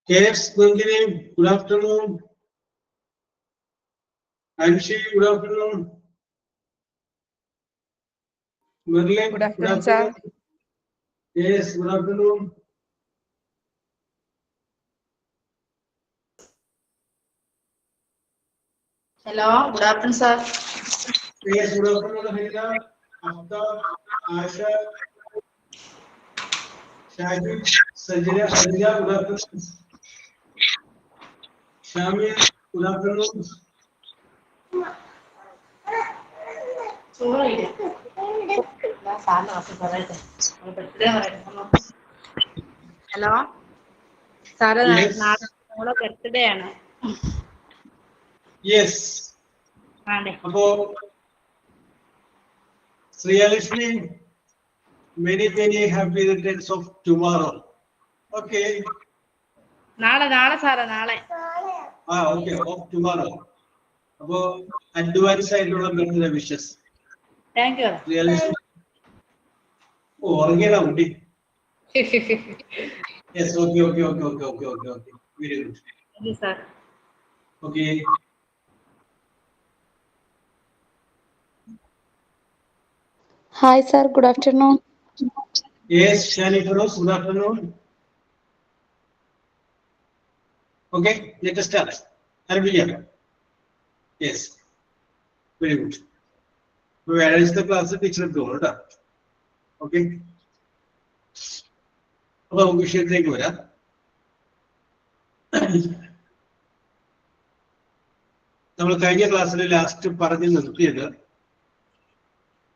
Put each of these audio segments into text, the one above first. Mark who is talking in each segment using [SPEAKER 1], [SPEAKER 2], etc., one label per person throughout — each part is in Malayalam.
[SPEAKER 1] Yes, Nandini, good afternoon. Anshi, good afternoon. Merlin,
[SPEAKER 2] Good afternoon, sir.
[SPEAKER 1] Yes, good afternoon.
[SPEAKER 3] Hello, good afternoon, sir.
[SPEAKER 1] Yes, good afternoon, Hina, Aftab, Asha, Shahid, Sajida, Sajida, good afternoon. Shamir, good afternoon.
[SPEAKER 3] Sorry. Hello sir
[SPEAKER 1] Yes,
[SPEAKER 3] നമ്മളെ ബർത്ത്ഡേ ആണ്.
[SPEAKER 1] yes.
[SPEAKER 3] ആണേ.
[SPEAKER 1] അപ്പോ Sriyalakshmi, many happy returns of tomorrow. Okay.
[SPEAKER 3] നാളെ സാറേ നാളെ.
[SPEAKER 1] Okay, of tomorrow. അപ്പോ അഡ്വാൻസ് ആയിട്ടുള്ള birthday wishes.
[SPEAKER 3] Thank you.
[SPEAKER 1] Sriyalakshmi. Oh, ഉറങ്ങിയതാ കുട്ടി. Yes, okay. Very good.
[SPEAKER 3] Thank you, sir.
[SPEAKER 1] Okay.
[SPEAKER 4] Hi, sir. Good afternoon.
[SPEAKER 1] Yes, Shani Feroz, good afternoon. Okay, let us start. Hallelujah. Yes. Very good. Where is the class teacher door? Okay. അപ്പോൾ നമുക്ക് വിഷയത്തിലേക്ക് വരാം. നമ്മൾ കഴിഞ്ഞ ക്ലാസ്സിൽ ലാസ്റ്റ് പറഞ്ഞു നിർത്തിയത്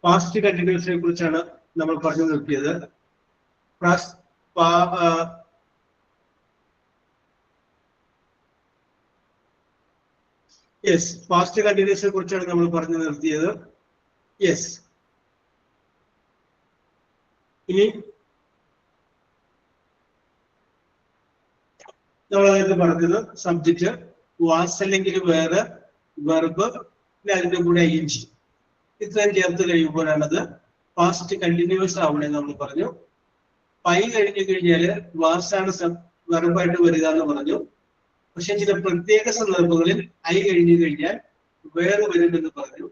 [SPEAKER 1] പാസ്റ്റ് കണ്ടിന്യൂസിനെ കുറിച്ചാണ് നമ്മൾ പറഞ്ഞു നിർത്തിയത്. യെസ്, പാസ്റ്റ് കണ്ടിന്യൂസിനെ കുറിച്ചാണ് നമ്മൾ പറഞ്ഞു നിർത്തിയത്. യെസ്, ഇനി നമ്മൾ അതായത് പറഞ്ഞത് സബ്ജക്റ്റ് വാസ് അല്ലെങ്കിൽ വേറെ വെർബ് അതിന്റെ കൂടെ ഇഞ്ചി ഇത്രയും ചേർത്ത് കഴിയുമ്പോഴാണത് പാസ്റ്റ് കണ്ടിന്യൂസ് ആവണേ നമ്മൾ പറഞ്ഞു. പൈ കഴിഞ്ഞു കഴിഞ്ഞാല് വാസാണ് വെർബായിട്ട് വരിക എന്ന് പറഞ്ഞു. പക്ഷെ ചില പ്രത്യേക സന്ദർഭങ്ങളിൽ ഐ കഴിഞ്ഞു കഴിഞ്ഞാൽ വേറെ വരുമെന്ന് പറഞ്ഞു.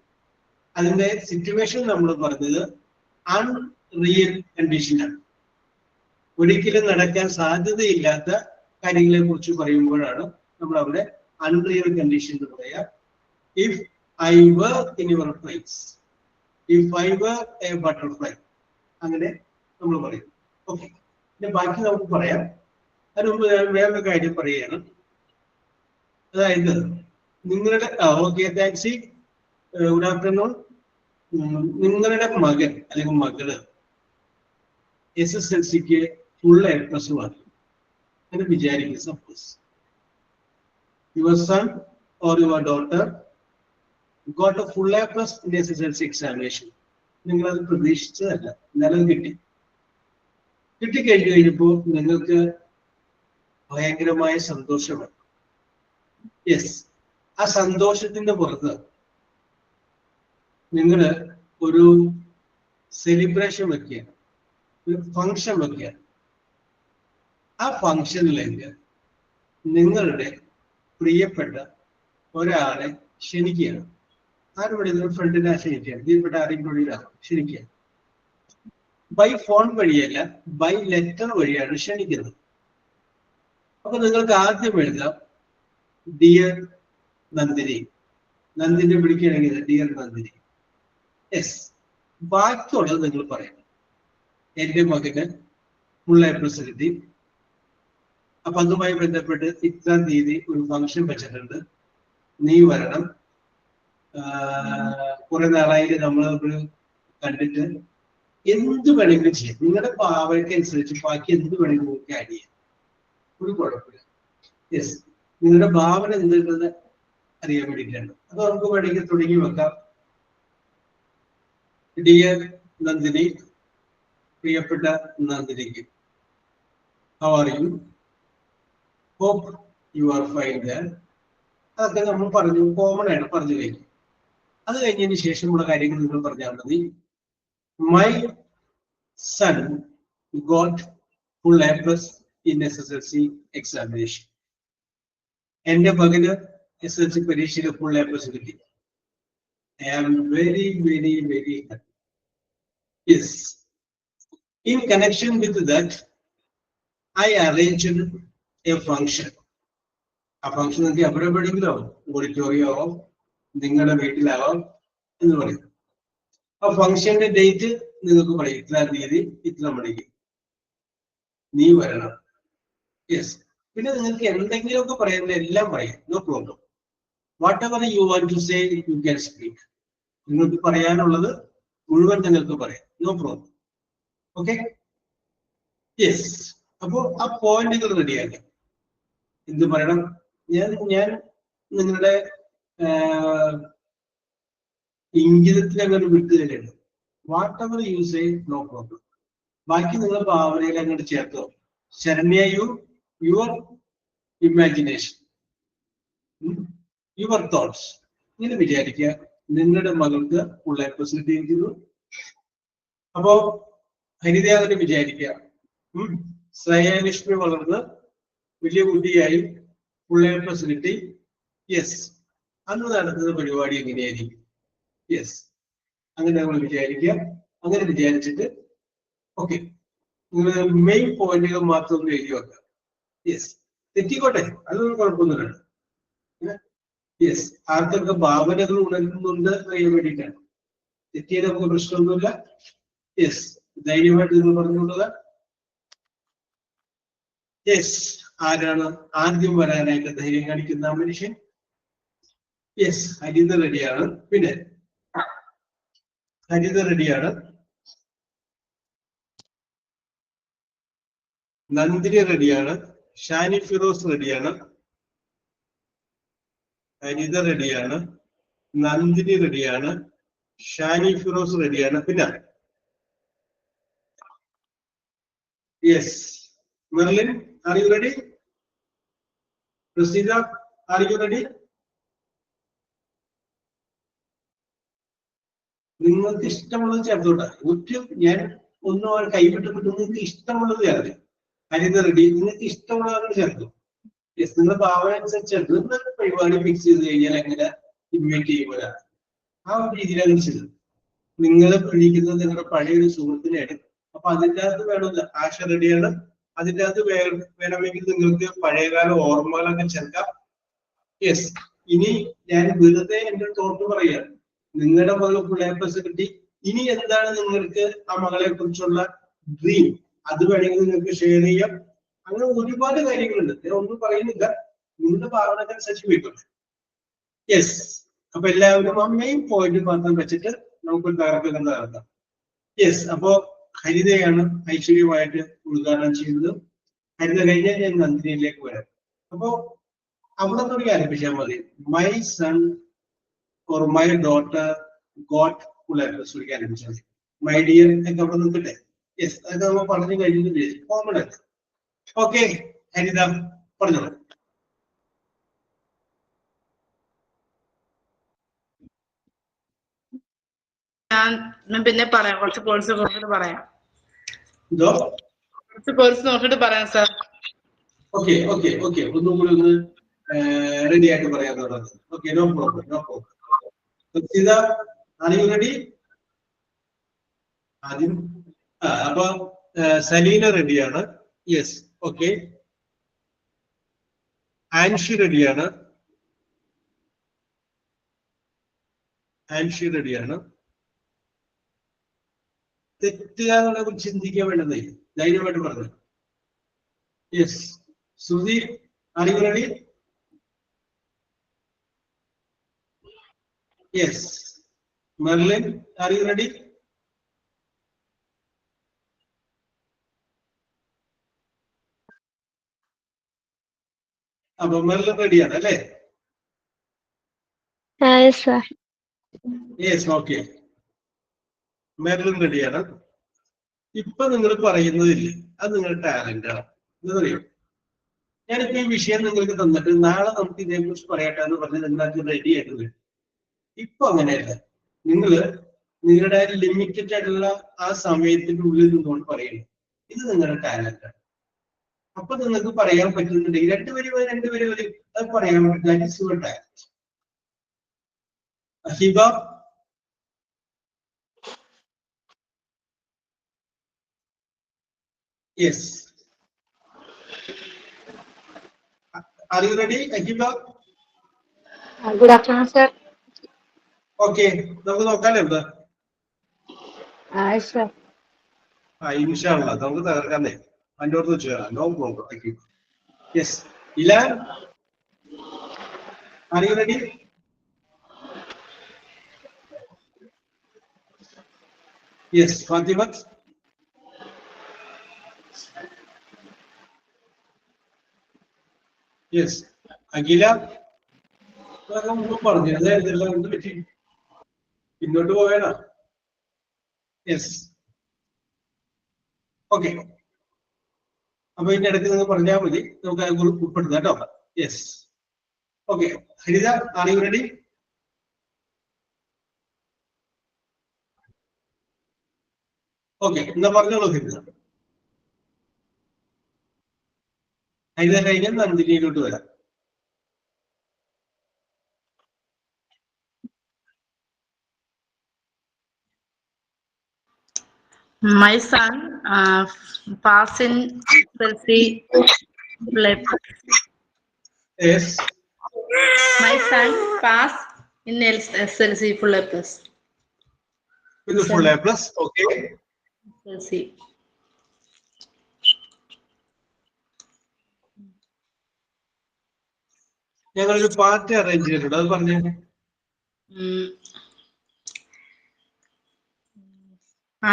[SPEAKER 1] അതിന്റെ സിറ്റുവേഷൻ നമ്മൾ പറഞ്ഞത് അൺറിയൽ കണ്ടീഷനാണ്. ഒരിക്കലും നടക്കാൻ സാധ്യതയില്ലാത്ത കാര്യങ്ങളെ കുറിച്ച് പറയുമ്പോഴാണ് നമ്മൾ അവിടെ അൺറിയൽ കണ്ടീഷൻ എന്ന് പറയാ. If I were in your place, if I were a butterfly, അങ്ങനെ നമ്മൾ പറയും. ഓക്കെ, പിന്നെ ബാക്കി നമുക്ക് പറയാം. അതിന് മുമ്പ് ഞാൻ വേറൊരു കാര്യം പറയുകയാണ്. അതായത് നിങ്ങളുടെ ഓക്കെ താങ്ക്സി, ഗുഡ് ആഫ്റ്റർനൂൺ. നിങ്ങളുടെ മകൻ അല്ലെങ്കിൽ മകള് SSLCക്ക് ഫുൾ A+ വാങ്ങി എന്ന് വിചാരിക്കുക. Suppose your sun or your daughter got A full A+ in SSLC examination. നിങ്ങൾ അത് പ്രതീക്ഷിച്ചതല്ല, എന്നാലും കിട്ടിക്കഴിഞ്ഞു കഴിഞ്ഞപ്പോൾ നിങ്ങൾക്ക് ഭയങ്കരമായ സന്തോഷമാണ്. യെസ്, ആ സന്തോഷത്തിന്റെ പുറത്ത് നിങ്ങള് ഒരു സെലിബ്രേഷൻ വെക്കുകയാണ്, ഒരു ഫങ്ഷൻ വെക്കുകയാണ്. ആ ഫങ്ഷനിലേക്ക് നിങ്ങളുടെ പ്രിയപ്പെട്ട ഒരാളെ ക്ഷണിക്കുകയാണ്. ആരുടെ ഫ്രണ്ടിനെ ക്ഷണിക്കുകയാണ്, പ്രിയപ്പെട്ട ആരെങ്കിലും ക്ഷണിക്കുകയാണ്. ബൈ ഫോൺ വഴിയല്ല, ബൈ ലെറ്റർ വഴിയാണ് ക്ഷണിക്കുന്നത്. അപ്പൊ നിങ്ങൾക്ക് ആദ്യം എഴുതാം ഡിയർ നന്ദിനി. നന്ദിനെ വിളിക്കുകയാണെങ്കിൽ ഡിയർ നന്ദിനി. യെസ്, ബാക്കിയുള്ളത് നിങ്ങൾ പറയണം. എന്റെ മകന് ഫുൾ A+ കിട്ടി, അപ്പൊ അതുമായി ബന്ധപ്പെട്ട് ഇത്രാം തീയതി ഒരു ഫംഗ്ഷൻ വെച്ചിട്ടുണ്ട്, നീ വരണം. കുറെ നാളായിട്ട് നമ്മൾ കണ്ടിട്ട് എന്ത് വേണമെങ്കിലും ചെയ്യാം. നിങ്ങളുടെ ഭാവനയ്ക്ക് അനുസരിച്ച് ബാക്കി എന്ത് വേണമെങ്കിലും നിങ്ങൾക്ക് ആഡ് ചെയ്യാം, ഒരു കുഴപ്പമില്ല. യെസ്, നിങ്ങളുടെ ഭാവന എന്തുണ്ടെന്ന് അറിയാൻ വേണ്ടിയിട്ടാണ്. അത് നമുക്ക് വേണമെങ്കിൽ തുടങ്ങി വെക്കാം. ഡിയർ നന്ദിനി, പ്രിയപ്പെട്ട നന്ദിനിക്ക്, how are you, hope you are fine ദർ. അതൊക്കെ നമ്മൾ പറഞ്ഞു, കോമൺ ആണ് പറഞ്ഞു കഴിഞ്ഞു. അത് കഴിഞ്ഞതിന് ശേഷമുള്ള കാര്യങ്ങൾ നിങ്ങൾ പറഞ്ഞാൽ മതി. My son got full A+ in SSLC examination. എന്റെ മകന് SSLC പരീക്ഷയിൽ full A+ കിട്ടി. I am very, very, very happy. Yes. In connection with that, I arranged a function. A function is എവിടെയെങ്കിലും ഓഡിറ്റോറിയം ആവാം, നിങ്ങളുടെ വീട്ടിലാവാം എന്ന് പറയും. ആ ഫംഗ്ഷന്റെ ഡേറ്റ് നിങ്ങൾക്ക് പറയും, ഇത്ര തീയതി ഇത്ര മണിക്ക് നീ വരണം. യെസ്. പിന്നെ നിങ്ങൾക്ക് എന്തെങ്കിലുമൊക്കെ പറയുന്നത് എല്ലാം പറയാം, no problem. Whatever you want to say you can speak. നിങ്ങൾക്ക് പറയാനുള്ളത് മുഴുവൻ നിങ്ങൾക്ക് പറയാം, നോ പ്രോബ്ലം. Okay, yes. അപ്പോ ആ പോയിന്റുകൾ റെഡിയാക്കാം. എന്ത് പറയണം? ഞാൻ നിങ്ങളുടെ ഇംഗിതത്തിൽ അങ്ങോട്ട് വിട്ടു തരുന്നുണ്ട്. Whatever you say no problem. ബാക്കി നിങ്ങൾ ഭാവനയിൽ അങ്ങോട്ട് ചേർത്തോ. Saranya, your imagination, your thoughts. ഇങ്ങനെ വിചാരിക്കുക, നിങ്ങളുടെ മകൾക്ക് ഫുൾ A+ കിട്ടിയിരിക്കുന്നു. അപ്പോ ഹരിത അങ്ങനെ വിചാരിക്കുക, ശ്രേയാലക്ഷ്മി വളർന്ന് വലിയ കുട്ടിയായി ഫുൾ A+ കിട്ടി. യെസ്. അന്ന് നടത്തുന്ന പരിപാടി എങ്ങനെയായിരിക്കും? യെസ്. അങ്ങനെ നമ്മൾ വിചാരിക്കുക. അങ്ങനെ വിചാരിച്ചിട്ട് ഓക്കെ, നിങ്ങൾ മെയിൻ പോയിന്റുകൾ മാത്രം ഒന്ന് എഴുതി വെക്കുക. യെസ്. തെറ്റിക്കോട്ടെ, അതൊന്നും കുഴപ്പമൊന്നുമില്ല. യെസ്. ആർക്കൊക്കെ ഭാവനകൾ ഉണരുന്നുണ്ട് അറിയാൻ വേണ്ടിയിട്ടാണ്. തെറ്റിയാൽ നമുക്ക് പ്രശ്നമൊന്നുമില്ല. യെസ്. ധൈര്യമായിട്ട് നിങ്ങൾ പറഞ്ഞുകൊള്ളുക. യെസ്. ആരാണ് ആദ്യം വരാനായിട്ട് ധൈര്യം കാണിക്കുന്ന മനുഷ്യൻ? യെസ്. ഹരിത റെഡിയാണ്. പിന്നെ ഹരിത റെഡിയാണ്, നന്ദിനി റെഡിയാണ്, ഷാനി ഫിറോസ് റെഡിയാണ്, ഹരിത റെഡിയാണ്, നന്ദിനി റെഡിയാണ്, ഷാനി ഫിറോസ് റെഡിയാണ്. പിന്നെ yes, Merlin, are you ready? Praseetha, R you ready? നിങ്ങൾക്ക് ഇഷ്ടമുള്ളത് ചേർത്തോട്ടെ. ഞാൻ ഒന്നും കൈവിട്ട് നിങ്ങൾക്ക് ഇഷ്ടമുള്ളത് ചേർത്ത്. ഹരിത റെഡി, നിങ്ങൾക്ക് ഇഷ്ടമുള്ളതാണ് ചേർത്തു. യെസ്. നിങ്ങളുടെ ഭാവന അനുസരിച്ച് ചേർത്ത്. നിങ്ങൾ പരിപാടി ഫിക്സ് ചെയ്ത് കഴിഞ്ഞാൽ എങ്ങനെ ഇൻവൈറ്റ് ചെയ്യുമ്പോഴാണ് ആ ഒരു രീതിയിലാണ് ചെയ്തത്. നിങ്ങൾ വിളിക്കുന്നത് നിങ്ങളുടെ പഴയൊരു സുഹൃത്തിനെയാണ്. അപ്പൊ അതിൻ്റെ അകത്ത് വേണമെന്ന് ആശ റെഡിയാണ്. അതിൻ്റെ അകത്ത് വേണമെങ്കിൽ നിങ്ങൾക്ക് പഴയകാല ഓർമ്മകളൊക്കെ ചേർക്കാം. യെസ്. ഇനി ഞാൻ വെറുതെ എന്റെ തോട്ട് പറയുകയാണ്, നിങ്ങളുടെ മകൾ ഫുൾ A+ കിട്ടി. ഇനി എന്താണ് നിങ്ങൾക്ക് ആ മകളെ കുറിച്ചുള്ള ഡ്രീം? അത് വേണമെങ്കിൽ നിങ്ങൾക്ക് ഷെയർ ചെയ്യാം. അങ്ങനെ ഒരുപാട് കാര്യങ്ങളുണ്ട്, ഞാൻ ഒന്നും പറയുന്നില്ല. നിങ്ങളുടെ ഭാവനക്കനുസരിച്ച് പോയിക്കോട്ടെ. യെസ്. അപ്പൊ എല്ലാവരും ആ മെയിൻ പോയിന്റ് മാത്രം വെച്ചിട്ട് നമുക്കൊരു തകർക്കാം. യെസ്. അപ്പോ ഹരിതയാണ് ഐശ്വര്യമായിട്ട് ഉദ്ഘാടനം ചെയ്യുന്നത്. ഹരിത കഴിഞ്ഞാൽ ഞാൻ നന്ദിനിയിലേക്ക് വരാം. അപ്പോ അവിടെ തുടങ്ങി ആരംഭിച്ചാൽ മതി. My son or my daughter got full A+ ആരംഭിച്ചാൽ മതി. മൈ ഡിയർ ഒക്കെ അവിടെ നിൽക്കട്ടെ. യെസ്. അത് നമ്മൾ പറഞ്ഞു കഴിഞ്ഞിട്ട് കോമൺ ആയിട്ട്. ഓക്കെ, ഹരിത പറഞ്ഞോളൂ.
[SPEAKER 3] ഞാൻ പിന്നെ പറയാം, കുറച്ച് കോഴ്സ് നോക്കിട്ട് പറയാം.
[SPEAKER 1] എന്തോ?
[SPEAKER 3] കുറച്ച് കോഴ്സ് നോക്കിട്ട് പറയാം സാർ.
[SPEAKER 1] ഓക്കെ ഓക്കെ ഓക്കെ, ഒന്നും കൂടി ഒന്ന് റെഡി ആയിട്ട് പറയാന്നുള്ളത്. Okay, no problem, no problem. Sita, are you ready? ആദ്യം അപ്പൊ സലീന റെഡിയാണ്. യെസ്. ഓക്കെ, ആൻഷി റെഡിയാണ്. ആൻഷി റെഡിയാണ്. തെറ്റുകാരെ കുറിച്ച് ചിന്തിക്കാൻ വേണ്ടതേ, ധൈര്യമായിട്ട് പറഞ്ഞു. Yes. Shruti, are you ready? Yes. Merlin, are you ready? അപ്പൊ മെർലിൻ റെഡിയാണ് അല്ലേ? യെസ്. ഓക്കെ, മെർലിൻ റെഡിയാണ്. ഇപ്പൊ നിങ്ങൾ പറയുന്നതില്ലേ, അത് നിങ്ങളുടെ ടാലന്റ് ആണ്. എന്തറിയോ, ഞാനിപ്പോ ഈ വിഷയം നിങ്ങൾക്ക് തന്നിട്ട് നാളെ നമുക്ക് ഇതേക്കുറിച്ച് പറയട്ടെ എന്ന് പറഞ്ഞ് നിങ്ങൾക്ക് റെഡി ആയിട്ട് വരും. ഇപ്പൊ അങ്ങനെയല്ല. നിങ്ങളുടെ ലിമിറ്റഡ് ആയിട്ടുള്ള ആ സമയത്തിന്റെ ഉള്ളിൽ നിന്നുകൊണ്ട് പറയുന്നു. ഇത് നിങ്ങളുടെ ടാലന്റ് ആണ്. അപ്പൊ നിങ്ങൾക്ക് പറയാൻ പറ്റുന്നുണ്ടെങ്കിൽ രണ്ടുപേരും അത് പറയാൻ പറ്റും. Hiba, yes, are you ready, Hiba?
[SPEAKER 2] Good afternoon, sir.
[SPEAKER 1] Okay, നമുക്ക് നോക്കാല്ലേ എന്താ?
[SPEAKER 2] Sure.
[SPEAKER 1] ഇൻഷാല്ലാ നമുക്ക് തകർക്കാന്നേ. അഞ്ചോട്ട് വെച്ച് തരാം. No problem. Yes, Ilan, are you ready? Yes, Fatima. Yes, Agila. പറഞ്ഞു അതെല്ലാം എന്ത് പറ്റി പിന്നോട്ട് പോയാലോ? Yes, okay. അപ്പൊ ഇതിന്റെ ഇടയ്ക്ക് നിങ്ങൾ പറഞ്ഞാൽ മതി, നമുക്ക് അത് ഉൾപ്പെടുത്താം കേട്ടോ. Yes, okay. Haritha, R you ready? Okay, എന്താ പറഞ്ഞോളൂ ഹരിത. ഹരിത കഴിഞ്ഞാൽ നന്ദിനിയിലോട്ട് വരാം.
[SPEAKER 3] My son passed in SLC full A+.
[SPEAKER 1] Yes.
[SPEAKER 3] My son passed in SLC full A+.
[SPEAKER 1] With the full A+, okay.
[SPEAKER 3] SLC.
[SPEAKER 1] ഞങ്ങളൊരു പാർട്ടി അറേഞ്ച് ചെയ്തിട്ടുണ്ട്, അത് പറഞ്ഞേ.
[SPEAKER 3] We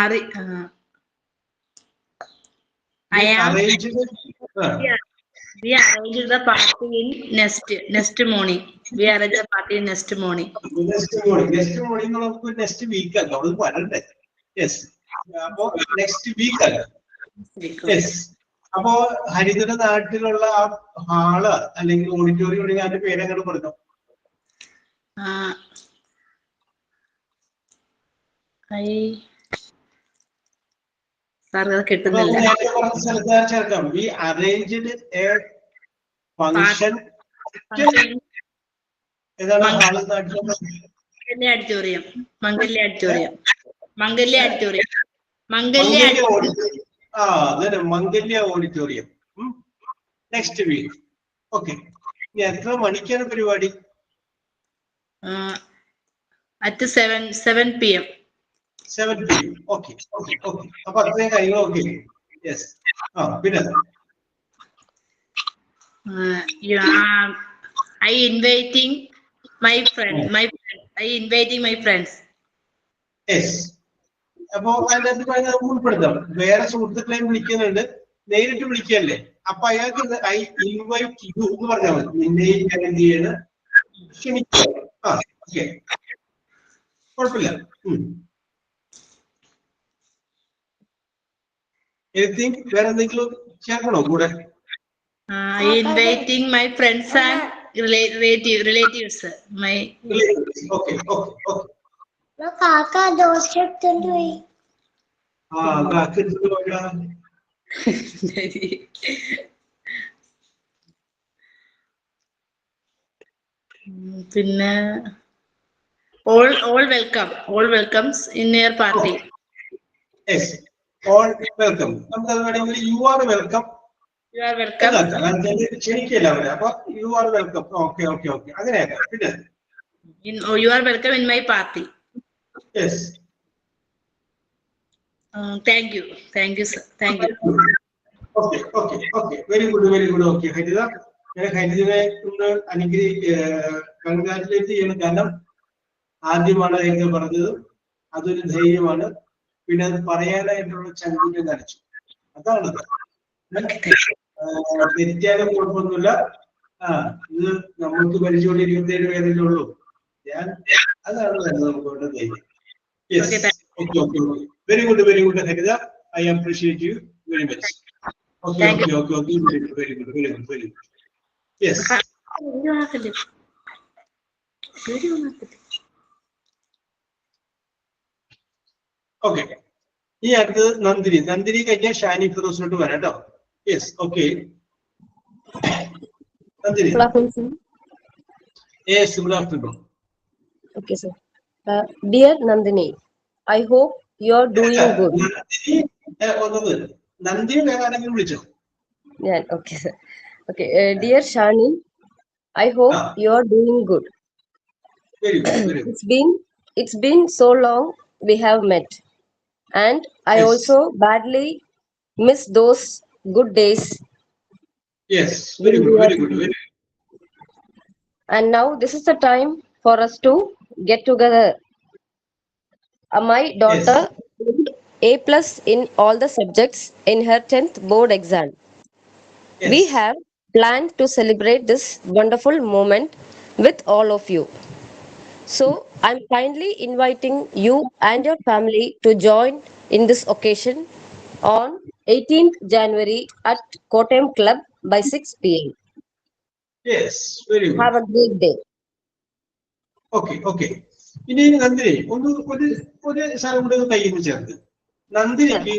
[SPEAKER 3] arranged the party in next morning. We arranged the party in next morning.
[SPEAKER 1] Next week അല്ല, അത് വരണ്ടേ? Yes. അപ്പോ നെക്സ്റ്റ് വീക്ക് അല്ല. Yes. അപ്പോ ഹരിതയുടെ നാട്ടിലുള്ള ആ ഹാള് അല്ലെങ്കിൽ ഓഡിറ്റോറിയം ഉണ്ടെങ്കിൽ അതിന്റെ പേരെങ്ങനെ പറഞ്ഞു?
[SPEAKER 3] കിട്ടുന്നില്ല.
[SPEAKER 1] We arranged a function. ഏതാണ് ഹാള് നാട്ടിലുള്ള? Mangalya auditorium. Next week. Okay. എത്ര മണിക്കാണ് പരിപാടി?
[SPEAKER 3] At 7 PM.
[SPEAKER 1] 7 PM. Okay. അപ്പൊ അത്രയും കാര്യങ്ങൾ ഓക്കെ. യെസ്. പിന്നെ
[SPEAKER 3] I inviting my friends.
[SPEAKER 1] Yes. അപ്പൊ അതിനകത്ത് ഉൾപ്പെടുത്താം. വേറെ സുഹൃത്തുക്കളെയും വിളിക്കുന്നുണ്ട്, നേരിട്ട് വിളിക്കല്ലേ. അപ്പൊ അയാൾക്ക് ഐ ഇൻവൈറ്റ് യു എന്ന് പറഞ്ഞാൽ മതി. നിന്നെയും ഞാൻ എന്ത് ചെയ്യാണ്, ക്ഷണിക്കുക. ഓക്കെ, കുഴപ്പമില്ല. വേറെ എന്തെങ്കിലും ചേർക്കണോ കൂടെ?
[SPEAKER 3] I inviting my friends and relatives. My
[SPEAKER 1] okay.
[SPEAKER 2] കാക്ക ദോശ എടുത്തോണ്ട് പോയി.
[SPEAKER 3] പിന്നെ all welcomes in your party.
[SPEAKER 1] Yes, all welcome. നമുക്ക് വേണമെങ്കിൽ you are welcome. ക്ഷണിക്കല്ല അവരെ. അപ്പൊ you are welcome. Okay. അങ്ങനെയാക്കാം. പിന്നെ
[SPEAKER 3] you are welcome in my party.
[SPEAKER 1] Yes.
[SPEAKER 3] Thank you, sir. Thank you.
[SPEAKER 1] Okay. Very good. Okay, ഹരിത, ഞാൻ ഹരിതയെ ഒന്ന് കൺഗ്രാറ്റുലേറ്റ് ചെയ്യണം. കാരണം ആദ്യമാണ് എന്ന് പറഞ്ഞത്, അതൊരു ധൈര്യമാണ്. പിന്നെ അത് പറയാനായിട്ടുള്ള ചങ്കുറ്റം നടിച്ചു. അതാണ് തെറ്റിയാലും കുഴപ്പമൊന്നുമില്ല. ഇത് നമുക്ക് പരിചയമുള്ള 27 പേരല്ലേ ഉള്ളൂ. അതാണ് നമുക്ക് വേണ്ട ധൈര്യം. Okay. Very good, Harida. I appreciate you very much. Okay. Very good. Yes. Okay. ഈ അടുത്ത് നന്ദിനി കഴിഞ്ഞാൽ ഷാനി ഫിറോസിലോട്ട് വരാം കേട്ടോ. Yes, okay. Nandini.
[SPEAKER 5] Good afternoon, sir.
[SPEAKER 1] Yes, good afternoon.
[SPEAKER 5] Okay, sir. Dear Nandini, I hope you're doing good.
[SPEAKER 1] Nandini, Nandini വേറെ ആരെങ്കിലും വിളിച്ചോ?
[SPEAKER 5] Yeah, okay, sir. Okay, dear Shani, I hope
[SPEAKER 1] Ah.
[SPEAKER 5] you're doing good.
[SPEAKER 1] Very good, very good.
[SPEAKER 5] It's been so long we have met, and I
[SPEAKER 1] Yes.
[SPEAKER 5] also badly miss those good days.
[SPEAKER 1] Yes, very good, very good, very good.
[SPEAKER 5] And now this is the time for us to get together. My daughter scored A plus in all the subjects in her 10th board exam.
[SPEAKER 1] Yes.
[SPEAKER 5] We have planned to celebrate this wonderful moment with all of you. So I'm kindly inviting you and your family to join in this occasion on 18th January at Kottayam Club by 6 p.m.
[SPEAKER 1] Yes, very good.
[SPEAKER 5] Have a great day.
[SPEAKER 1] Okay okay. ഇനി നന്ദിനി ഒരു സാധനം കൂടെ കയ്യിൽ നിന്ന് ചേർത്ത് നന്ദിനിക്ക്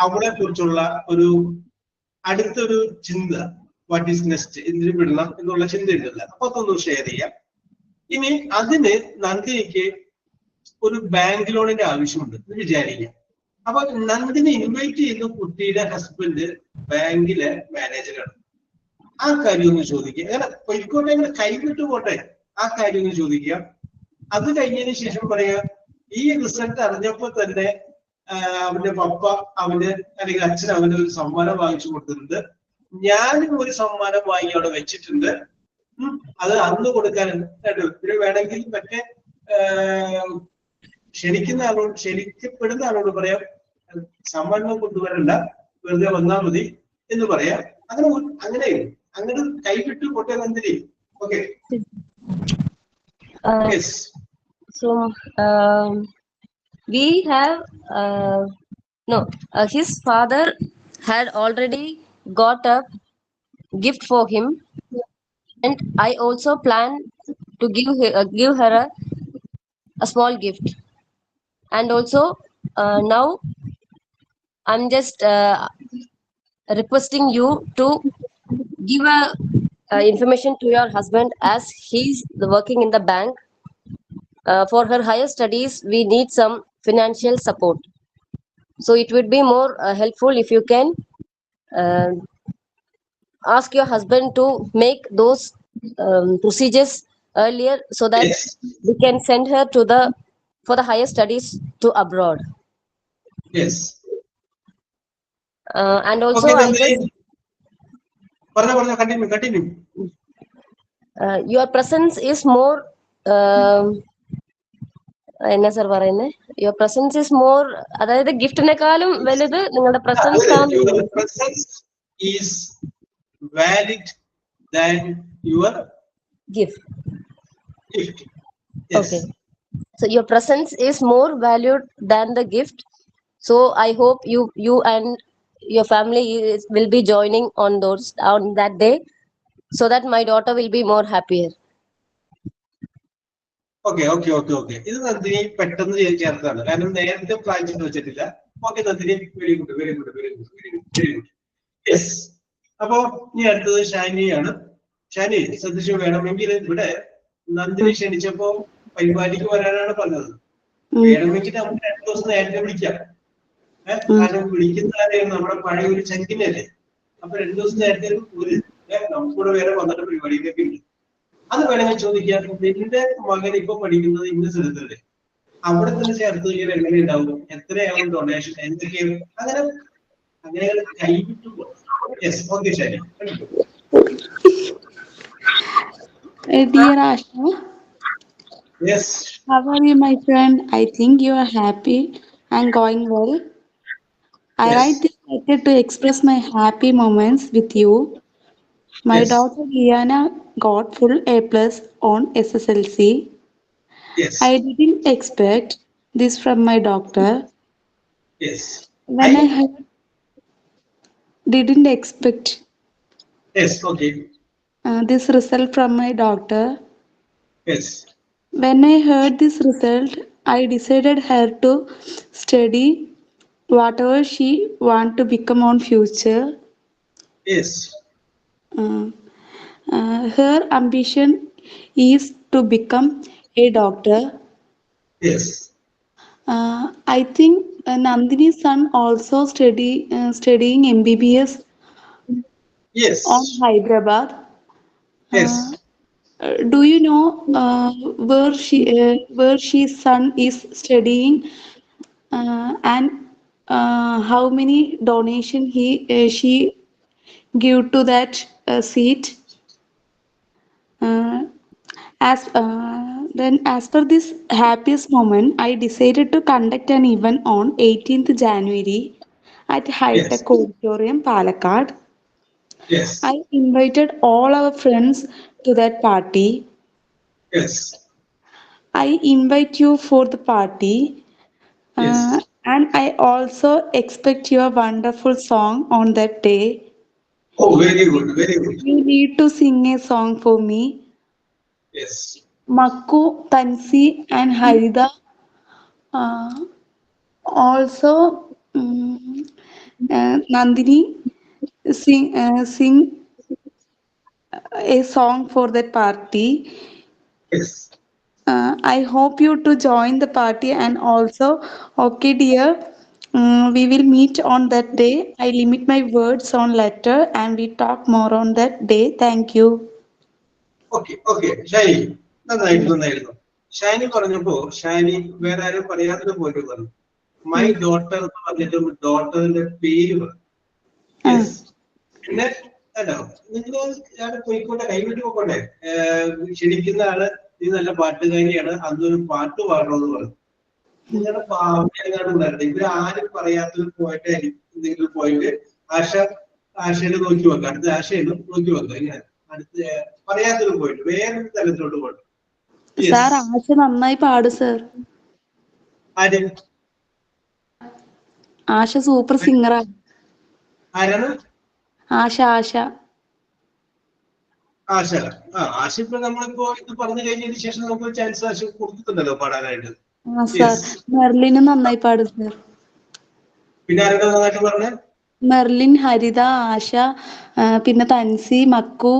[SPEAKER 1] അവളെ കുറിച്ചുള്ള ഒരു അടുത്തൊരു ചിന്ത, വാട്ട് ഈസ് നെക്സ്റ്റ്, എന്തിനു വിടണം എന്നുള്ള ചിന്ത ഉണ്ടല്ല, അപ്പൊ അതൊന്ന് ഷെയർ ചെയ്യാം. ഇനി അതിന് നന്ദിനിക്ക് ഒരു ബാങ്ക് ലോണിന്റെ ആവശ്യമുണ്ട് എന്ന് വിചാരിക്കാം. അപ്പൊ നന്ദിനി ഇൻവൈറ്റ് ചെയ്യുന്ന കുട്ടിയുടെ ഹസ്ബൻഡ് ബാങ്കിലെ മാനേജറാണ്. ആ കാര്യം ഒന്ന് ചോദിക്കുക. അങ്ങനെ പൊയ്ക്കോട്ടെ, അങ്ങനെ കൈവിട്ടു പോട്ടെ, ആ കാര്യം ഒന്ന് ചോദിക്കുക. അത് കഴിഞ്ഞതിന് ശേഷം പറയാ, ഈ റിസൾട്ട് അറിഞ്ഞപ്പോ തന്നെ അവന്റെ പപ്പ അല്ലെങ്കിൽ അച്ഛൻ അവന് ഒരു സമ്മാനം വാങ്ങിച്ചു കൊടുത്തിട്ടുണ്ട്, ഞാനും ഒരു സമ്മാനം വാങ്ങി അവിടെ വെച്ചിട്ടുണ്ട്, അത് അന്ന് കൊടുക്കാനുണ്ട്. പിന്നെ വേണമെങ്കിൽ മറ്റേ ക്ഷണിക്കപ്പെടുന്ന ആളോട് പറയാം, സമ്മാനം കൊണ്ടുവരണ്ട, വെറുതെ വന്നാൽ മതി എന്ന് പറയാം. അങ്ങനെ കൈവിട്ടു പോട്ടെ Nandini. Okay. Yes.
[SPEAKER 5] So we have his father had already got a gift for him, and I also plan to give her a small gift. And also now I'm just requesting you to give information to your husband, as he's working in the bank. For her higher studies, we need some financial support. So it would be more helpful if you can ask your husband to make those procedures earlier, so that
[SPEAKER 1] Yes.
[SPEAKER 5] we can send her for the higher studies to abroad.
[SPEAKER 1] Yes.
[SPEAKER 5] And also
[SPEAKER 1] Okay,
[SPEAKER 5] I
[SPEAKER 1] Nandini.
[SPEAKER 5] just
[SPEAKER 1] പറഞ്ഞോ, continue.
[SPEAKER 5] your presence is more എന്നാ സർ പറയുന്നത്, യുവർ പ്രസൻസ് ഇസ് മോർ, അതായത് ഗിഫ്റ്റിനെക്കാളും വലുത് നിങ്ങളുടെ പ്രസൻസ് ആണ്.
[SPEAKER 1] Your presence is valid than your
[SPEAKER 5] gift.
[SPEAKER 1] gift. Yes.
[SPEAKER 5] Okay. So your presence is more valued than the gift. So I hope you and your family will be joining on that day, so that my daughter will be more happier.
[SPEAKER 1] Okay. ഇത് നന്ദിനി പെട്ടെന്ന് ചേർത്താണ്, കാരണം നേരത്തെ പ്ലാൻ ചെയ്ത് വെച്ചിട്ടില്ല. Okay Nandini, very good. Yes. അപ്പോ ഇനി അടുത്തത് ഷാനിയാണ്. ഷാനി ശ്രദ്ധിച്ചു, വേണമെങ്കിൽ ഇവിടെ നന്ദിനി ക്ഷണിച്ചപ്പോ പരിപാടിക്ക് വരാനാണ് പറഞ്ഞത്. വേണമെങ്കിൽ നമുക്ക് 2 ദിവസം നേരത്തെ വിളിക്കാം. കാരണം വിളിക്കുന്ന ആരെയാണ് നമ്മുടെ പഴയ ഒരു ചങ്കിനല്ലേ. അപ്പൊ 2 ദിവസം നേരത്തെ നമുക്കൂടെ വേറെ വന്നിട്ട് പരിപാടിക്കൊക്കെ ഉണ്ട്. അത് വേണമെങ്കിൽ ചോദിക്കാം, നിന്റെ മകൻ ഇപ്പൊ പഠിക്കുന്നത് ഇന്ന സ്ഥലത്തല്ലേ, അവിടെ തന്നെ ചേർത്ത് കഴിഞ്ഞാൽ എങ്ങനെ ഉണ്ടാവും, എത്രയാവും ഡൊണേഷൻ, എന്തൊക്കെയാണ്, അങ്ങനെ കൈവിട്ടു. യെസ്, ഓക്കെ ശരി.
[SPEAKER 4] Dear Asha,
[SPEAKER 1] yes.
[SPEAKER 4] how are you, my friend? I think you are happy and going well. I
[SPEAKER 1] Yes.
[SPEAKER 4] write this letter to express my happy moments with you. My
[SPEAKER 1] Yes.
[SPEAKER 4] daughter Liana got full A plus on SSLC.
[SPEAKER 1] Yes.
[SPEAKER 4] I didn't expect this from my doctor.
[SPEAKER 1] Yes.
[SPEAKER 4] When I heard, didn't expect
[SPEAKER 1] Yes. Okay.
[SPEAKER 4] this result from my doctor.
[SPEAKER 1] Yes.
[SPEAKER 4] When I heard this result, I decided her to study whatever she want to become on future.
[SPEAKER 1] Yes.
[SPEAKER 4] Her ambition is to become a doctor.
[SPEAKER 1] Yes.
[SPEAKER 4] I think Nandini's son also studying MBBS
[SPEAKER 1] Yes.
[SPEAKER 4] on Hyderabad.
[SPEAKER 1] Yes.
[SPEAKER 4] Do you know where she's son is studying and how many donation she give to that seat? Uh, as per this happiest moment, I decided to conduct an event on 18th January at
[SPEAKER 1] Yes.
[SPEAKER 4] High-Tech Auditorium, Palakkad.
[SPEAKER 1] Yes.
[SPEAKER 4] I invited all our friends to that party.
[SPEAKER 1] Yes.
[SPEAKER 4] I invite you for the party,
[SPEAKER 1] Yes.
[SPEAKER 4] and I also expect your wonderful song on that day.
[SPEAKER 1] Oh, very good. Very good.
[SPEAKER 4] You need to sing a song for me.
[SPEAKER 1] Yes.
[SPEAKER 4] Makku, Tansi, and Harida uh, also Nandini sing a song for that party.
[SPEAKER 1] Yes.
[SPEAKER 4] I hope you to join the party and also, okay, dear, we will meet on that day. I limit my words on letter and we talk more on that day. Thank you.
[SPEAKER 1] Okay okay Shani നന്നായിരുന്നു. ഷാനി പറഞ്ഞപ്പോ ഷാനി വേറെ ആരും പറയാത്തത് പോയിട്ട് പറഞ്ഞു മൈ ഡോട്ടർ എന്ന് പറഞ്ഞിട്ട് ഡോട്ടറിന്റെ പേര് പറഞ്ഞു. യെസ്. പിന്നെ അല്ലോ നിങ്ങൾ ഞാൻ പോയിക്കോട്ടെ കൈവിട്ട് പോയിക്കോട്ടെ ക്ഷണിക്കുന്ന ആള് ഇത് നല്ല പാട്ടുകാരിയാണ് അന്നൊരു പാട്ട് പാടണമെന്ന് പറഞ്ഞു. നിങ്ങളുടെ പാവങ്ങാടുണ്ടായിരുന്നു ഇവര് ആരും പറയാത്തത് പോയിട്ട് എന്തെങ്കിലും പോയിട്ട് ആശയുടെ നോക്കി വെക്കാം അടുത്ത ആശയുടെ നോക്കി വെക്കാം ഇങ്ങനെ അടുത്ത പറയാത്തൊരു പോയിട്ട് വേറൊരു തലത്തിലോട്ട് പോയിട്ട്.
[SPEAKER 4] സാർ ആശ നന്നായി പാടും സാർ.
[SPEAKER 1] ആര്?
[SPEAKER 4] ആശ സൂപ്പർ സിംഗറാണ്.
[SPEAKER 1] ആരാണ്?
[SPEAKER 4] ആശ.
[SPEAKER 1] ആശ. ആശ ഇപ്പൊ നമ്മളിപ്പോ ഇത് പറഞ്ഞു കഴിഞ്ഞതിന് ശേഷം നമുക്ക് ചാൻസ് ആശ കൊടുക്കുന്നുണ്ടല്ലോ പാടാനായിട്ട്.
[SPEAKER 4] സാർ മെർലിനും നന്നായി പാടും സാർ.
[SPEAKER 1] പിന്നെ ആരുടെ നന്നായിട്ട് പറഞ്ഞേ?
[SPEAKER 4] മെർലിൻ, ഹരിത, ആശ, പിന്നെ തൻസി, മക്കു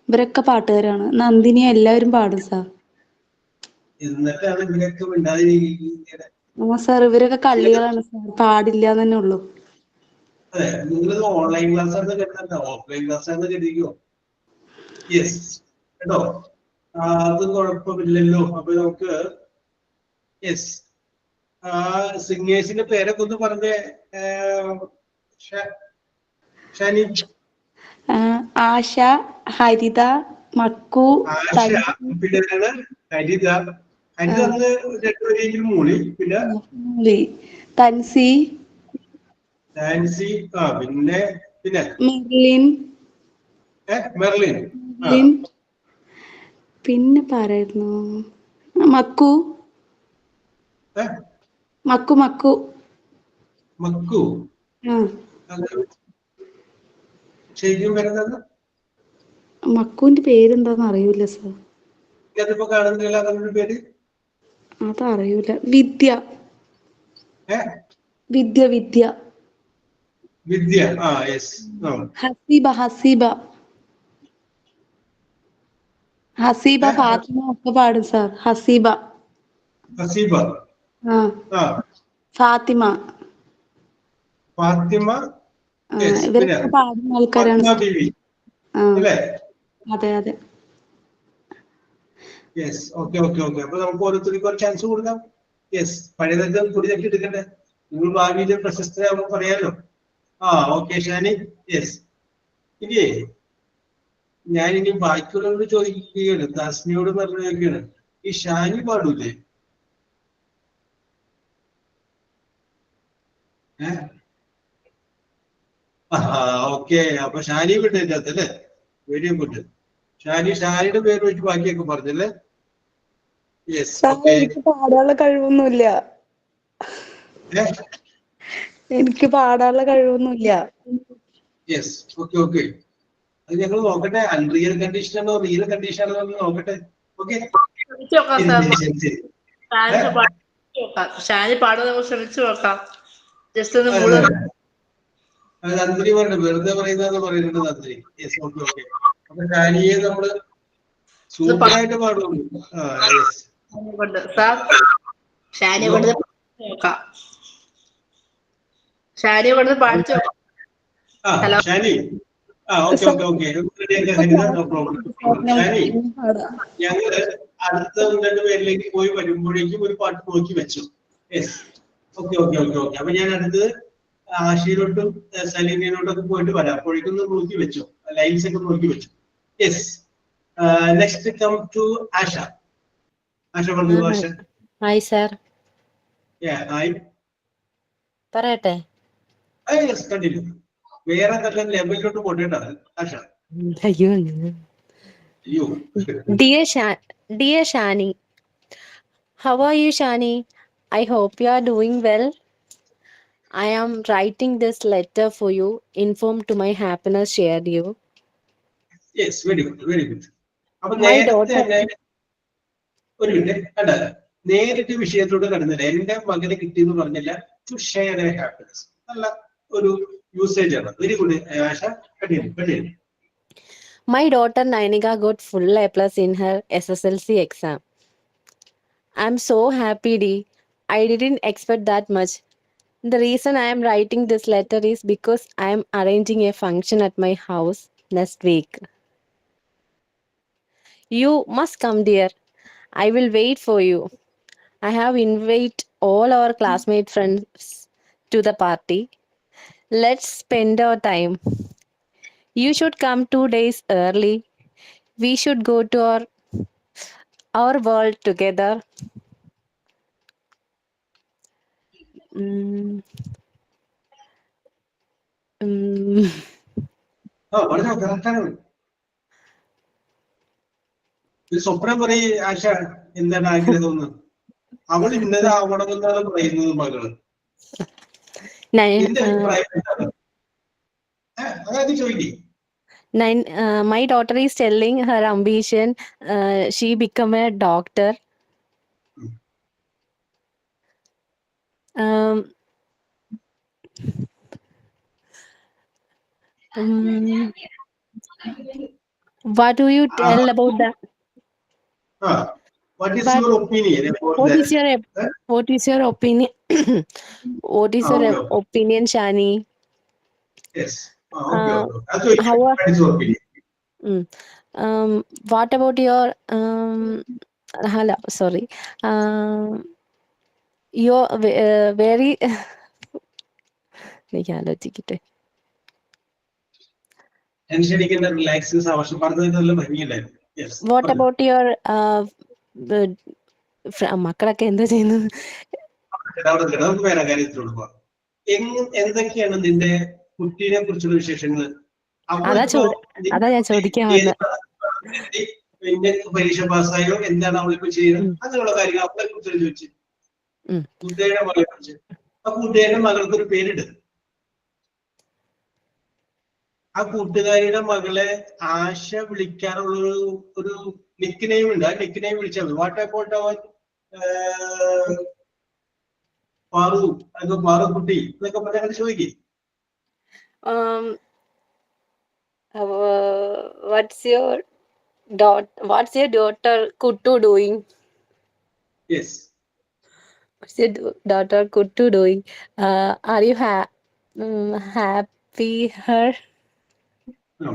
[SPEAKER 4] ഇവരൊക്കെ പാട്ടുകാരാണ്. നന്ദിനി എല്ലാവരും പാടും സാർ.
[SPEAKER 1] എന്നിട്ടാണ് ഇവരൊക്കെ മിണ്ടാതിരിക്കുന്നത്.
[SPEAKER 4] സാർ ഇവരൊക്കെ കള്ളികളാണ് സാർ, പാടില്ല തന്നെ ഉള്ളൂ.
[SPEAKER 1] അതെ നിങ്ങളിത് ഓൺലൈൻ ക്ലാസ് ആണെന്ന് കരുതണ്ട ഓഫ്ലൈൻ ക്ലാസ് ആണെന്ന് കരുതിക്കോ. യെസ് കേട്ടോ അത് കുഴപ്പമില്ലല്ലോ. അപ്പൊ നമുക്ക് യെസ് സിംഗേഴ്സിന്റെ പേരൊക്കെ ഒന്ന് പറഞ്ഞേ ഷാനി.
[SPEAKER 4] ആശ, ഹരിത, മക്കു,
[SPEAKER 1] ആശ പിന്നെ ഹരിത. ഹരിത അന്ന് രണ്ടുപേരെങ്കിലും മൂളി. പിന്നെ
[SPEAKER 4] തൻസി,
[SPEAKER 1] നാൻസി പിന്നെ പിന്നെ
[SPEAKER 4] മെർലിൻ, പിന്നെ പറയുന്നു മക്കു മക്കു മക്കു
[SPEAKER 1] മക്കു ശരിക്കും വരുന്നത്
[SPEAKER 4] മക്കുവിന്റെ പേരെന്താന്ന് അറിയൂല സാർ.
[SPEAKER 1] ഇതിപ്പോ കാണുന്നില്ല അവരുടെ പേര്.
[SPEAKER 4] അതറിയൂല. വിദ്യ വിദ്യ വിദ്യ
[SPEAKER 1] വിദ്യ. യെസ്.
[SPEAKER 4] ഹസീബ ഹസീബ ഹസീബ ഫാത്തിമ ഒക്കെ പാടും സാർ. ഹസീബ
[SPEAKER 1] ഹസീബ
[SPEAKER 4] ഫാത്തിമ
[SPEAKER 1] ഫാത്തിമ
[SPEAKER 4] ഇവരൊക്കെ പാടുന്ന ആൾക്കാരാണ്. അതെ അതെ.
[SPEAKER 1] യെസ്. Okay okay okay. അപ്പൊ നമുക്ക് ഓരോരുത്തർക്ക് ഒരു ചാൻസ് കൊടുക്കാം. യെസ്. പഴയതൊക്കെ കുടിയൊക്കെ എടുക്കട്ടെ. നിങ്ങൾ ഭാവിയിൽ പ്രശസ്തരാകുമ്പോൾ പറയാലോ. ഓക്കെ ഷാനി. യെസ്. ഇനിയേ ഞാനിനി ബാക്കിയുള്ളവരോട് ചോദിക്കുകയാണ്. ദാസ്മിയോട് പറഞ്ഞു ചോദിക്കുകയാണ് ഈ ഷാനി പാടൂലേ? ഓക്കെ. അപ്പൊ ഷാനി വിട്ടല്ലേ അല്ലേ? Very good. ഷാനിയുടെ പേര് വെച്ച് ബാക്കിയൊക്കെ പറഞ്ഞല്ലേ? യെസ്.
[SPEAKER 4] എനിക്ക് പാടാനുള്ള കഴിവൊന്നുമില്ല. എനിക്ക് പാടാനുള്ള കഴിവൊന്നുമില്ല.
[SPEAKER 1] യെസ്. Okay okay. അത് ഞങ്ങൾ നോക്കട്ടെ അൺറിയൽ കണ്ടീഷൻ ആണോ റിയൽ കണ്ടീഷൻ ആണോ നോക്കട്ടെ. ഓക്കെ
[SPEAKER 3] ഷാനി പാടാൻ നമുക്ക് ശ്രമിച്ചു നോക്കാം. ജസ്റ്റ് ഒന്ന്
[SPEAKER 1] അത് തന്ത്രി പറഞ്ഞു, വെറുതെ പറയുന്നതെന്ന് പറയുന്നുണ്ട് തന്ത്രി. Yes, okay okay. അപ്പൊ ഷാനിയെ നമ്മള് സൂപ്പറായിട്ട് പാടുള്ളൂ. യെസ്.
[SPEAKER 3] ഷാനി ഇവിടുന്ന് നോക്കാം. ഷാനി ഇവിടുന്ന് പാടിച്ചു നോക്കാം. Hello
[SPEAKER 1] Shani. Okay okay okay. Shani, ഞങ്ങള് അടുത്ത 2 പേരിലേക്ക് പോയി വരുമ്പോഴേക്കും ഒരു പാട്ട് നോക്കി വെച്ചു. Yes, okay okay okay okay. അപ്പൊ ഞാൻ അടുത്തത് ആഷിയിലോട്ടും സലീനയിലോട്ടൊക്കെ പോയിട്ട് വരാം. അപ്പോഴേക്കും നോക്കി വെച്ചു, ലൈൻസ് ഒക്കെ നോക്കി വെച്ചു. Yes. Next come to Asha. Asha പറഞ്ഞു. ആഷ.
[SPEAKER 5] Hi sir.
[SPEAKER 1] ഹായ്.
[SPEAKER 5] പറയട്ടെ?
[SPEAKER 1] Yes, continue. വേറെ നല്ല ലെവലിലോട്ട് പോട്ടെട്ടാ ആഷ.
[SPEAKER 5] അയ്യോ.
[SPEAKER 1] അയ്യോ.
[SPEAKER 5] Dear Shani, how are you, Shani? I hope you are doing well. I am writing this letter for you, informed to my happiness shared you.
[SPEAKER 1] Yes, very good very good. അപ്പൊ
[SPEAKER 5] My
[SPEAKER 1] നേരത്തെ
[SPEAKER 5] daughter.
[SPEAKER 1] തന്നെ ഒരു മിനിറ്റ് കണ്ട, നേരിട്ട് വിഷയത്തോട് കടന്നില്ല. എന്റെ മകനെ കിട്ടിയെന്ന് പറഞ്ഞില്ല. To share a happiness. നല്ല ഒരു യൂസേജ് ആണ്. Very good Asha. Continue.
[SPEAKER 5] My daughter Nainika got full A+ in her SSLC exam. I'm so happy, Dee. I didn't expect that much. The reason I am writing this letter is because I am arranging a function at my house next week. You must come, dear. I will wait for you. I have invited all our classmate friends to the party. Let's spend our time. You should come 2 days early. We should go to our world together. Mm. Mm.
[SPEAKER 1] പറഞ്ഞോ, കറക്റ്റാണ്. ഒരു സ്വപ്നം പറയ് ആശ, എന്താണ് ആഗ്രഹം? അവൾ ഇന്നതാവണമെന്നാണ് പറയുന്നത് മകള്. നിന്റെ അഭിപ്രായം എന്താണ്? അതായത് ചോദിക്കേ.
[SPEAKER 5] My daughter is telling her ambition. She become a doctor. What do you tell about that?
[SPEAKER 1] What is your opinion about that?
[SPEAKER 5] What is your opinion? What is your opinion, Shani?
[SPEAKER 1] Yes. Okay. What is your opinion?
[SPEAKER 5] What about your hello, sorry. You're very ആലോചിക്കട്ടെ. What about your മക്കളൊക്കെ എന്താ ചെയ്യുന്നത്?
[SPEAKER 1] വേറെ കാര്യത്തിലോട്ട് പോവാം. എന്തൊക്കെയാണ് നിന്റെ കുട്ടീനെ കുറിച്ചുള്ള വിശേഷങ്ങൾ?
[SPEAKER 5] അതാ ഞാൻ ചോദിക്കാൻ വന്നത്.
[SPEAKER 1] പിന്നെ പരീക്ഷ പാസ്സായോ, എന്താണ് അവളിപ്പോ ചെയ്യുന്നത്, അങ്ങനെയുള്ള കാര്യങ്ങൾ അവളെ കുറിച്ച് ചോദിച്ചു. കുട്ടിയുടെ മകളെ കുറിച്ച്. ആ കുട്ടിയുടെ മകൾക്ക് ഒരു പേരിട്. ആ കൂട്ടുകാരിയുടെ മകളെ ആശ വിളിക്കാനുള്ള ഒരു നിക്ക് നെയിം ഉണ്ട്. ആ നിക്ക് നെയിം വിളിച്ചാൽ മതി. വാട്ട് അബൌട്ട് അവർ പാറു, അത് പാറുക്കുട്ടി എന്നൊക്കെ പറഞ്ഞാൽ ചോദിക്കേ.
[SPEAKER 5] What's your daughter Kuttu doing?
[SPEAKER 1] Yes.
[SPEAKER 5] What's your daughter Kuttu doing? Are you happy her?
[SPEAKER 1] No.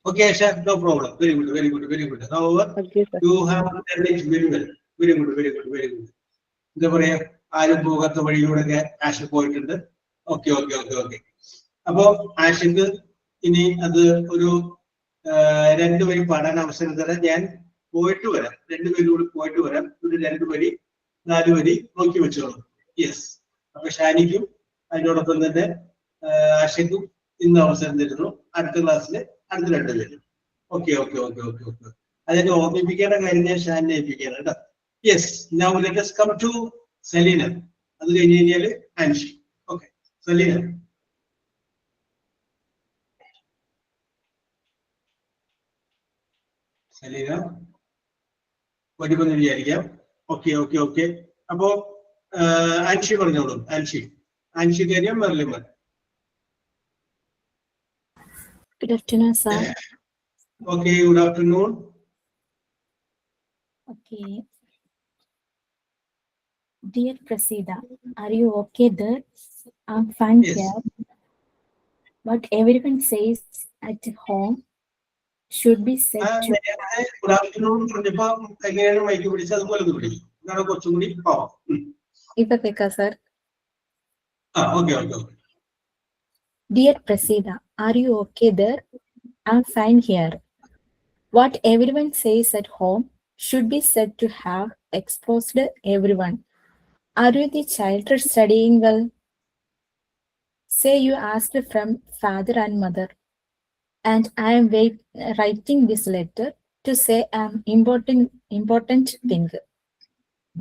[SPEAKER 1] Okay, Asha, no problem. Very good. However,
[SPEAKER 5] Okay, sir.
[SPEAKER 1] you have done it very well. Very good. എന്താ പറയാ, ആരും പോകാത്ത വഴിയിലൂടെ ആഷ പോയിട്ടുണ്ട്. ഓക്കെ. അപ്പോ ആഷക്ക് ഇനി അത് ഒരു 2 വരി പാടാൻ അവസരം തരാം. ഞാൻ പോയിട്ട് വരാം. 2 പേരിലൂടെ പോയിട്ട് വരാം. ഒരു 2 വരി 4 വരി നോക്കി വെച്ചോളൂ. യെസ്. അപ്പൊ ഷാനിക്കും അതിനോടൊപ്പം തന്നെ ആഷയ്ക്കും ഇന്ന് അവസരം തരുന്നു. അടുത്ത ക്ലാസ്സിൽ അടുത്ത 2 പേര്. ഓക്കെ. അതിനെ ഓർമ്മിപ്പിക്കേണ്ട കാര്യം ഞാൻ ഷാനിനെ ഏൽപ്പിക്കുകയാണ് കേട്ടോ. Yes. Now let us come to Saleena. അത് കഴിഞ്ഞ് കഴിഞ്ഞാല് ആൻഷി. ഓക്കെ, സലീന. അലീന വരുമെന്ന് വിചാരിക്കാം. ഓക്കെ. അപ്പോ ആൻഷി പറഞ്ഞോളൂ. ആൻഷി കാര്യം Merlin.
[SPEAKER 2] Good afternoon, sir.
[SPEAKER 1] Okay, good afternoon.
[SPEAKER 2] Okay. Dear Prasida, are you okay there? I'm fine
[SPEAKER 1] Yes.
[SPEAKER 2] here. What everyone says at home should be said to.
[SPEAKER 1] Good afternoon പറഞ്ഞപ്പോ എങ്ങനെയാണ് മൈക്ക് പിടിച്ചത് അതുപോലെ ഒന്ന് പിടിക്കും. ഇതാണ് കുറച്ചും കൂടി പാവം.
[SPEAKER 2] Ipa Pekka, sir.
[SPEAKER 1] Okay.
[SPEAKER 2] Dear Prasida, are you okay there? I'm fine here. What everyone says at home should be said to have exposed everyone. Are you the child studying well? Say you asked from father and mother, and I am writing this letter to say an important thing.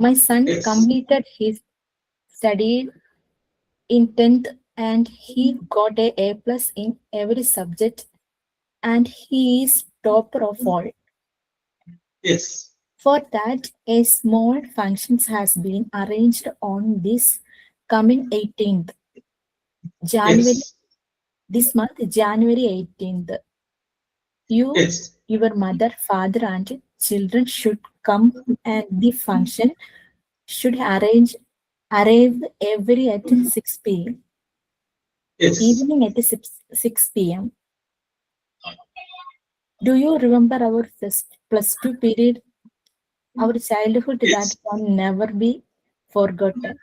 [SPEAKER 2] My son
[SPEAKER 1] Yes.
[SPEAKER 2] completed his study in 10th and he got a A+ in every subject and he is topper of all.
[SPEAKER 1] Yes.
[SPEAKER 2] For that, a small function has been arranged on this coming 18th January.
[SPEAKER 1] Yes.
[SPEAKER 2] This month, January 18th. You,
[SPEAKER 1] Yes.
[SPEAKER 2] your mother, father, and children should come, and the function should arrive every at 6 p.m.
[SPEAKER 1] Yes.
[SPEAKER 2] Evening at 6 p.m. Do you remember our plus 2 period? Our childhood
[SPEAKER 1] Yes.
[SPEAKER 2] that can never be forgotten.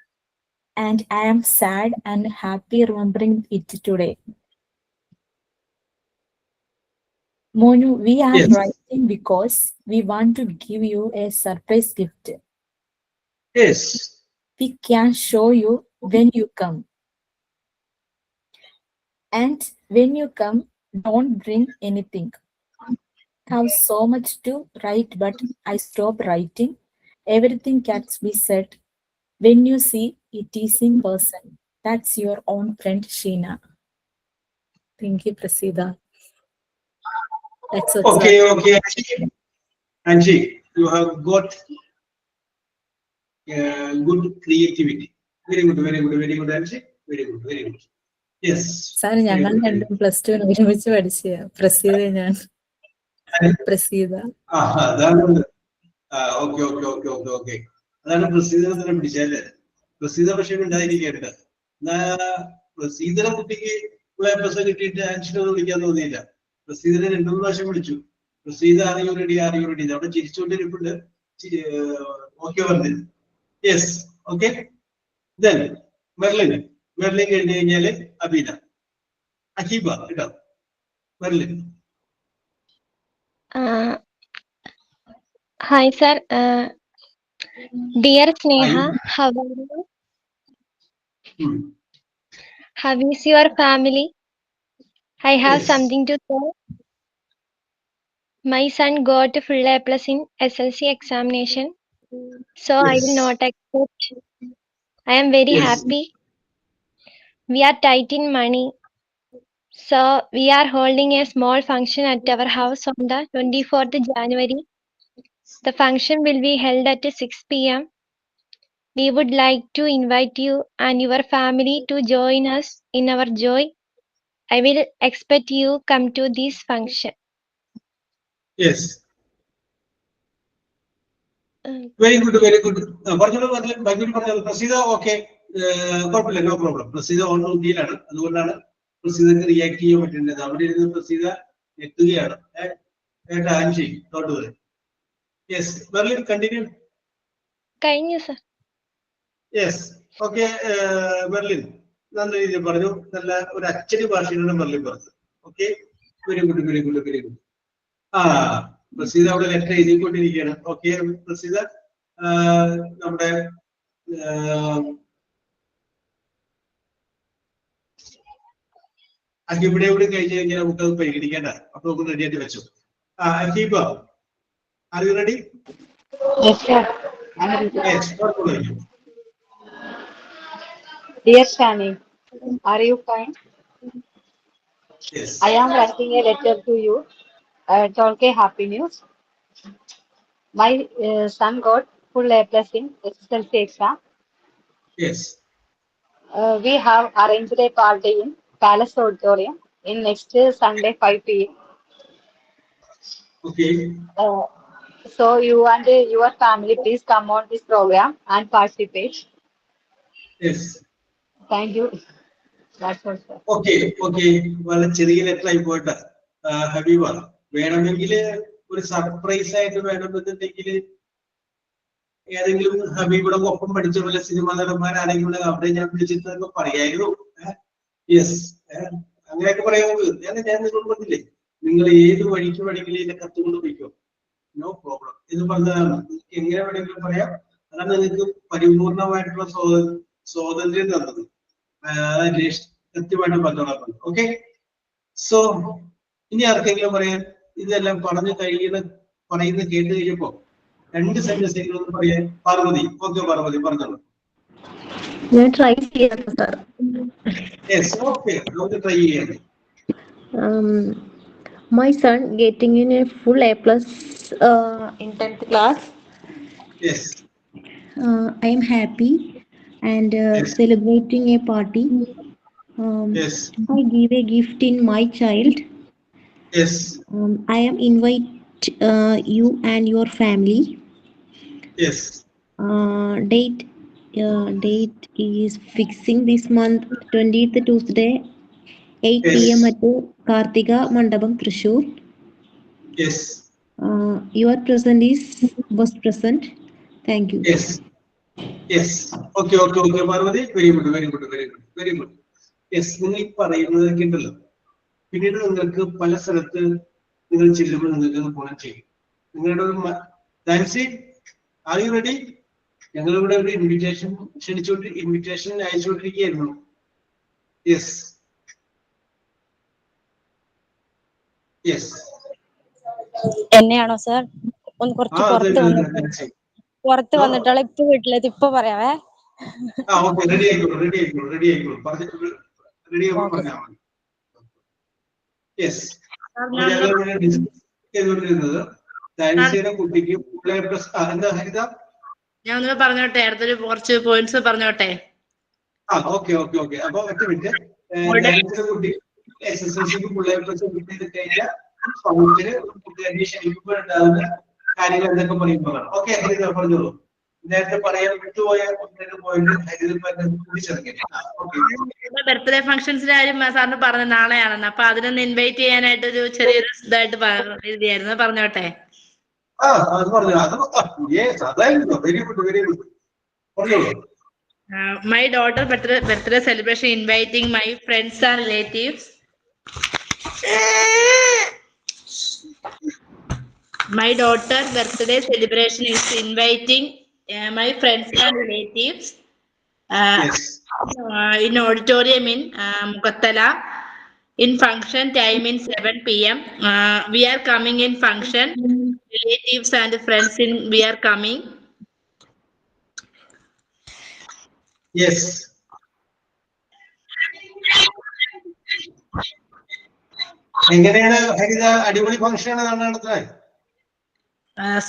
[SPEAKER 2] And I am sad and happy remembering it today. Monu, we are
[SPEAKER 1] Yes.
[SPEAKER 2] writing because we want to give you a surprise gift.
[SPEAKER 1] Yes.
[SPEAKER 2] We can show you when you come. And when you come, don't bring anything. Have so much to write, but I stop writing. Everything can be said when you see it is in person. That's your own friend Sheena. Thank you, Prasida. That's what,
[SPEAKER 1] Okay.
[SPEAKER 2] sir.
[SPEAKER 1] Anji, you have got good creativity. Very good, Anji. Very good. Yes.
[SPEAKER 2] Sir ഞങ്ങൾ രണ്ടും പ്ലസ് ടു ഒരുമിച്ച് പഠിച്ച പ്രസീത ഞാൻ പ്രസീത
[SPEAKER 1] അതാണ്. ഓക്കെ. അതാണ് പ്രസീതനെ തന്നെ പിടിച്ചല്ലേ. പ്രസീത പക്ഷേ ഉണ്ടായിരിക്കേണ്ട. പ്രസീതനെ കുട്ടിക്ക് പ്ലസ് കിട്ടിയിട്ട് ആൻഷിനൊന്നും വിളിക്കാൻ തോന്നിയില്ല. പ്രസീതനെ 2-3 പ്രാവശ്യം വിളിച്ചു. പ്രസീത ആരെയും റെഡി അവിടെ ചിരിച്ചുകൊണ്ടിരിപ്പുണ്ട്. ഓക്കെ പറഞ്ഞു. യെസ്. ഓക്കെ. ദെൻ മെർലിൻ കഴിഞ്ഞു കഴിഞ്ഞാല് അബീന, അഹീബ കേട്ടോ. Merlin.
[SPEAKER 6] Hi, sir. Dear Sneha, how are you? How is your family? I have
[SPEAKER 1] Yes.
[SPEAKER 6] something to say. My son got full A+ in SLC examination, so I will
[SPEAKER 1] Yes.
[SPEAKER 6] not accept. I am very
[SPEAKER 1] Yes.
[SPEAKER 6] happy. We are tight in money, so we are holding a small function at our house on the 24th January. The function will be held at 6 p.m. We would like to invite you and your family to join us in our joy. I will expect you come to this function.
[SPEAKER 1] Yes. Very good. പറഞ്ഞോളൂ. പ്രസീത ഓക്കെ, കുഴപ്പമില്ല, നോ പ്രോബ്ലം. പ്രസീത ഓൺ ഡ്യൂട്ടിയിലാണ്, അതുകൊണ്ടാണ് പ്രസീതക്ക് റിയാക്ട് ചെയ്യാൻ പറ്റുന്നത്. അവിടെ ഇരുന്ന് പ്രസീത എത്തുകയാണ്. ആൻഷി നോട്ട് വരും. Yes Merlin continue.
[SPEAKER 6] കഴിഞ്ഞു സർ.
[SPEAKER 1] യെസ്. ഓക്കെ. മെർലിൻ നല്ല രീതിയിൽ പറഞ്ഞു. നല്ല ഒരു അച്ചടി ഭാഷയിലാണ് മെർലിൻ പറഞ്ഞത്. ഓക്കെ. Very good. പ്രസീത അവിടെ ലെറ്റർ എഴുതിക്കൊണ്ടിരിക്കുകയാണ്. ഓക്കെ പ്രസീത, നമ്മുടെ അഹീബിടെ കൂടി കഴിഞ്ഞ് കഴിഞ്ഞാൽ നമുക്കത് പരിഗണിക്കേണ്ട. അപ്പൊ നമുക്ക് റെഡി ആയിട്ട് വെച്ചു. Aheeba, are you ready?
[SPEAKER 7] Yes, sir.
[SPEAKER 1] Yes.
[SPEAKER 7] Dear Shani, are you fine?
[SPEAKER 1] Yes.
[SPEAKER 7] I am writing a letter to you. It's okay, happy news. My son got full A plus in SSLC exam.
[SPEAKER 1] Yes.
[SPEAKER 7] We have arranged a party in Palace Auditorium in next Sunday 5 p.m.
[SPEAKER 1] Okay.
[SPEAKER 7] So you and your family please come on this program and participate.
[SPEAKER 1] Yes.
[SPEAKER 7] Thank you. That's all, sir.
[SPEAKER 1] Okay. Okay. വളരെ ചെറിയ ലെറ്റർ ആയി പോട്ടെ. ഹബീബ വേണമെങ്കിൽ ഒരു സർപ്രൈസ് ആയിട്ട് വേണമെന്നുണ്ടെങ്കിൽ ഏതെങ്കിലും ഹബീബിയുടെ ഒപ്പം പഠിച്ച പോലെ സിനിമാ നടന്മാരാണെങ്കിൽ അവിടെ ഞാൻ വിളിച്ചിട്ടൊക്കെ പറയായിരുന്നു. യെസ്, അങ്ങനെയൊക്കെ പറയാമോ? ഞാൻ നിങ്ങൾ പറഞ്ഞില്ലേ, നിങ്ങൾ ഏത് വഴിക്ക് വേണമെങ്കിലും ഇതിന്റെ കത്തുകൊണ്ട് പോയിക്കോ, നോ പ്രോബ്ലം എന്ന് പറഞ്ഞതാണ്. എങ്ങനെ വേണമെങ്കിലും പറയാം. അതാണ് നിങ്ങൾക്ക് പരിപൂർണമായിട്ടുള്ള സ്വാതന്ത്ര്യം തന്നത്. കൃത്യമായിട്ട് പറഞ്ഞോളാം. ഓക്കെ. സോ ഇനി ആർക്കെങ്കിലും പറയാൻ ഇതെല്ലാം പറഞ്ഞു പറയുന്നത് കേട്ട് കഴിഞ്ഞപ്പോ 2 സെന്റൻസ് ഒന്ന് പറയാൻ. പാർവതി. ഓക്കെ പാർവതി പറഞ്ഞോളൂ.
[SPEAKER 8] ഞാൻ ട്രൈ ചെയ്യാം സാർ.
[SPEAKER 1] യെസ്, ഓക്കെ, നമുക്ക് ട്രൈ ചെയ്യാം.
[SPEAKER 8] My son getting in a full A plus in 10th class.
[SPEAKER 1] Yes.
[SPEAKER 8] I am happy and
[SPEAKER 1] Yes.
[SPEAKER 8] celebrating a party.
[SPEAKER 1] Yes.
[SPEAKER 8] I give a gift in my child.
[SPEAKER 1] Yes.
[SPEAKER 8] I am invite you and your family.
[SPEAKER 1] Yes.
[SPEAKER 8] Date is fixing this month 20th Tuesday 8
[SPEAKER 1] Yes.
[SPEAKER 8] p.m. at Kartika Mandapam, Thrissur.
[SPEAKER 1] Yes.
[SPEAKER 8] Your present is was present. Thank you.
[SPEAKER 1] Yes. Yes. Okay, okay, okay, Parvathi. Very good, very good, very good, very good. Yes, നിങ്ങൾ ഈ പറയുന്നതൊക്കെ ഉണ്ടല്ലോ, പിന്നീട് നിങ്ങൾക്ക് പല സ്ഥലത്ത് നിങ്ങൾ ചെല്ലുമ്പോൾ നിങ്ങൾക്ക് ഗുണം ചെയ്യും. നിങ്ങളുടെ ഒരു ഡാൻസി, ആർ യു റെഡി? ഞങ്ങളിവിടെ ഒരു ഇൻവിറ്റേഷൻ അയച്ചുകൊണ്ടിരിക്കുകയായിരുന്നു. Yes, yes.
[SPEAKER 9] എന്നെയാണോ സാർ? ഒന്ന് കുറച്ച് പുറത്ത് വന്നിട്ടുള്ള ഇപ്പൊ വീട്ടിലെത്തി ഇപ്പൊ പറയാവേ.
[SPEAKER 1] റെഡി ആയിക്കോളൂ, റെഡി ആയിക്കോളൂ, റെഡി ആയിക്കോളൂ, റെഡി ആവുമ്പോൾ പറഞ്ഞാൽ മതി. യെസ്, ഞങ്ങൾ ഡിസ്കസ് ചെയ്തുകൊണ്ടിരുന്നത് ഡാൻസിയുടെ കുട്ടിക്ക് എന്താ ഹരിത?
[SPEAKER 3] ഞാൻ ഒന്ന് പറഞ്ഞോട്ടെ, അടുത്തൊരു കുറച്ച് പോയിന്റ്സ് പറഞ്ഞോട്ടെ.
[SPEAKER 1] Okay okay okay. അപ്പൊ ഒറ്റ മിനിറ്റ്. ഡാൻസിയുടെ കുട്ടി SSLCക്ക് ഫുൾ A പ്ലസ് കിട്ടിയത് കഴിഞ്ഞാൽ ഫൗണ്ടിന് കുട്ടികളുടെ ക്ഷണിക്കുമ്പോൾ ഉണ്ടാകുന്ന കാര്യങ്ങൾ എന്തൊക്കെ പറയുമ്പോഴാണ്. ഓക്കെ, ഹരിത പറഞ്ഞോളൂ. നേരത്തെ പറയാൻ വിട്ടുപോയ പോയിന്റ് ഹരിത കൂടിച്ചെറുക്കി.
[SPEAKER 3] ബർത്ത്ഡേ ഫംഗ്ഷൻസിന്റെ കാര്യം സാറിന് പറഞ്ഞ നാളെയാണെന്ന്. അപ്പൊ അതിനൊന്ന് ഇൻവൈറ്റ് ചെയ്യാനായിട്ട് ഒരു ചെറിയൊരു ഇതായിട്ട് എഴുതിയായിരുന്നു, പറഞ്ഞോട്ടെ.
[SPEAKER 1] അത് പറഞ്ഞു. അതായിരുന്നു. Very good, very good. പറഞ്ഞോളൂ.
[SPEAKER 3] My daughter birthday celebration inviting my friends and relatives. My daughter birthday celebration is inviting my friends and relatives
[SPEAKER 1] Yes.
[SPEAKER 3] In auditorium in Mukattala. In function time in 7 p.m. We are coming in function. Relatives and friends we are coming.
[SPEAKER 1] Yes. എങ്ങനെയാണ് ഹരിത? അടിപൊളി ഫംഗ്ഷൻ ആണ് നടത്തുന്നത്.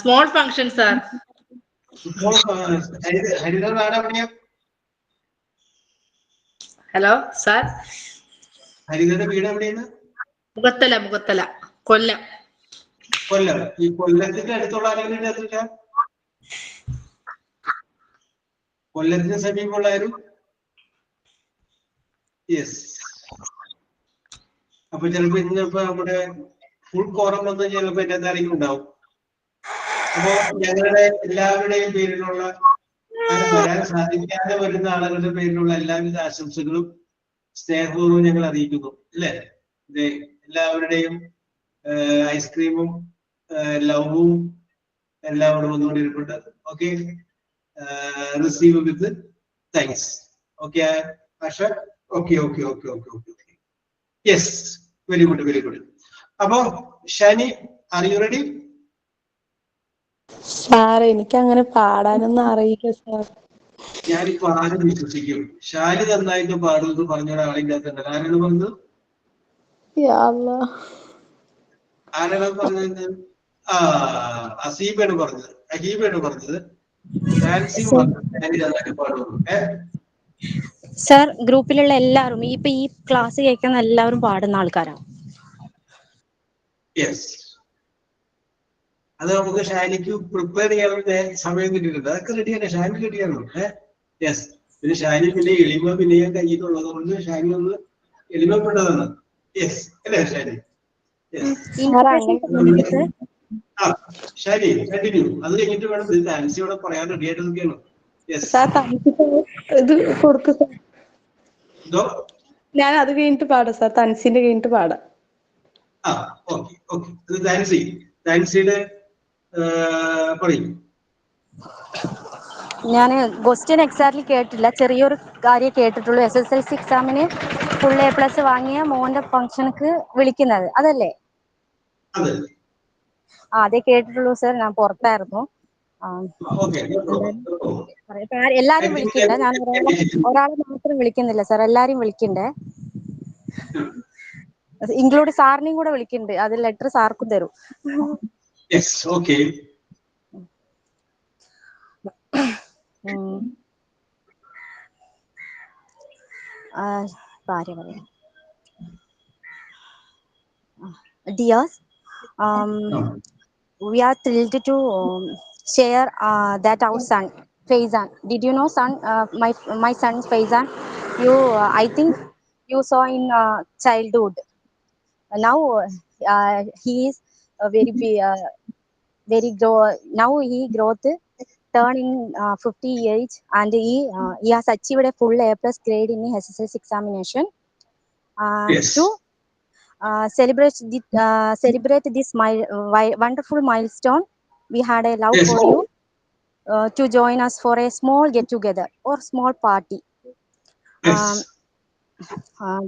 [SPEAKER 3] Small function, sir.
[SPEAKER 1] ഹരിത നാട് എവിടെയാ?
[SPEAKER 3] Hello, sir.
[SPEAKER 1] ഹരിതയുടെ വീട് എവിടെയാണ്?
[SPEAKER 3] മുഖത്തല, കൊല്ലം.
[SPEAKER 1] ഈ കൊല്ലത്തിന്റെ അടുത്തുള്ള ആരെങ്കിലും അടുത്തില്ല? കൊല്ലത്തിന് സമീപമുള്ള ആരും? യെസ്. അപ്പൊ ചിലപ്പോ ഇന്നിപ്പോ നമ്മുടെ ഫുൾ കോറം വന്ന് ചിലപ്പോ എന്റെ എന്തായാലും ഉണ്ടാവും. അപ്പോ ഞങ്ങളുടെ എല്ലാവരുടെയും പേരിലുള്ള വരാൻ സാധിക്കാതെ വരുന്ന ആളുകളുടെ പേരിലുള്ള എല്ലാവിധ ആശംസകളും സ്നേഹപൂർവ്വം ഞങ്ങൾ അറിയിക്കുന്നു. അല്ലേ? എല്ലാവരുടെയും ഐസ്ക്രീമും ലവും എല്ലാവരും ഒന്നുകൂടി ഇരിപ്പുണ്ട്. Okay, receive with thanks. Okay Asha? Okay okay okay okay okay. Yes, very good, very good. അപ്പോ Shani, are you ready?
[SPEAKER 4] Sir, എനിക്ക് അങ്ങനെ പാടാനൊന്നും അറിയില്ല സാർ.
[SPEAKER 1] ഞാനിപ്പോ ആരും വിശ്വസിക്കും ഷാനി നന്നായിട്ട് പാടുന്നത് പറഞ്ഞ ഒരാളില്ലാത്തണ്ട്. ആരാണ് പറഞ്ഞത്? ആരാണ് പറഞ്ഞത്? അസീബാണ് പറഞ്ഞത്, അഹീബാണ് പറഞ്ഞത്, ഫാൻസി പാടുള്ളൂ.
[SPEAKER 9] സർ ഗ്രൂപ്പിലുള്ള എല്ലാവരും ഈ ക്ലാസ് കേൾക്കുന്ന എല്ലാവരും പാടുന്ന ആൾക്കാരാണ്.
[SPEAKER 1] യെസ്, അത് നമുക്ക് ഷാനിക്ക് പ്രിപ്പയർ ചെയ്യാനുള്ള സമയം കിട്ടിയിട്ടുണ്ട്. അതൊക്കെ റെഡിയാണ്, ഷാനി റെഡിയാണോ? യെസ്. പിന്നെ ഷാനി പിന്നെ എളിമ പിന്നെ ഞാൻ കയ്യിലുള്ളത് കൊണ്ട് ഷാനി ഒന്ന് എളിമപ്പെട്ടതാണ്. യെസ് അല്ലേ ഷാനി? ഷാനി കണ്ടിന്യൂ. അത് കഴിഞ്ഞിട്ട് വേണം ഫാൻസിയോടെ പറയാൻ റെഡി ആയിട്ട് നിൽക്കുകയാണ്.
[SPEAKER 4] ഇത് കൊടുക്കും. ഞാൻ അത് കഴിഞ്ഞിട്ട് പാടാം സാർ, തൻസിന്റെ കഴിഞ്ഞിട്ട് പാടാം.
[SPEAKER 1] Okay okay. താൻസിയുടെ പറയും.
[SPEAKER 9] ഞാൻ ക്വസ്റ്റ്യൻ എക്സാക്ട്ലി കേട്ടില്ല, ചെറിയൊരു കാര്യം കേട്ടിട്ടുള്ളൂ. SSLC എക്സാമിന് ഫുൾ A+ വാങ്ങിയ മോന്റെ ഫംഗ്ഷനക്ക് വിളിക്കുന്നത് അതല്ലേ? അതേ കേട്ടിട്ടുള്ളൂ സർ, ഞാൻ പുറത്തായിരുന്നു. എല്ലാരും വിളിക്കണ്ട, ഞാൻ ഒരാളെ മാത്രം വിളിക്കുന്നില്ല സർ, എല്ലാരും വിളിക്കണ്ടേ, ഇൻക്ലൂഡ് സാറിനെയും കൂടെ വിളിക്കുന്നുണ്ട്. അത് ലെറ്റർ സാർക്കും തരും. Dears, we are thrilled to share that our son Faizan. Did you know son? My son Faizan. I think you saw in childhood. Now he is very now he growth turning 50 age, and he has achieved a full A+ grade in his SSLC examination. To celebrate this wonderful milestone, we had a love for you to join us for a small get together or small party.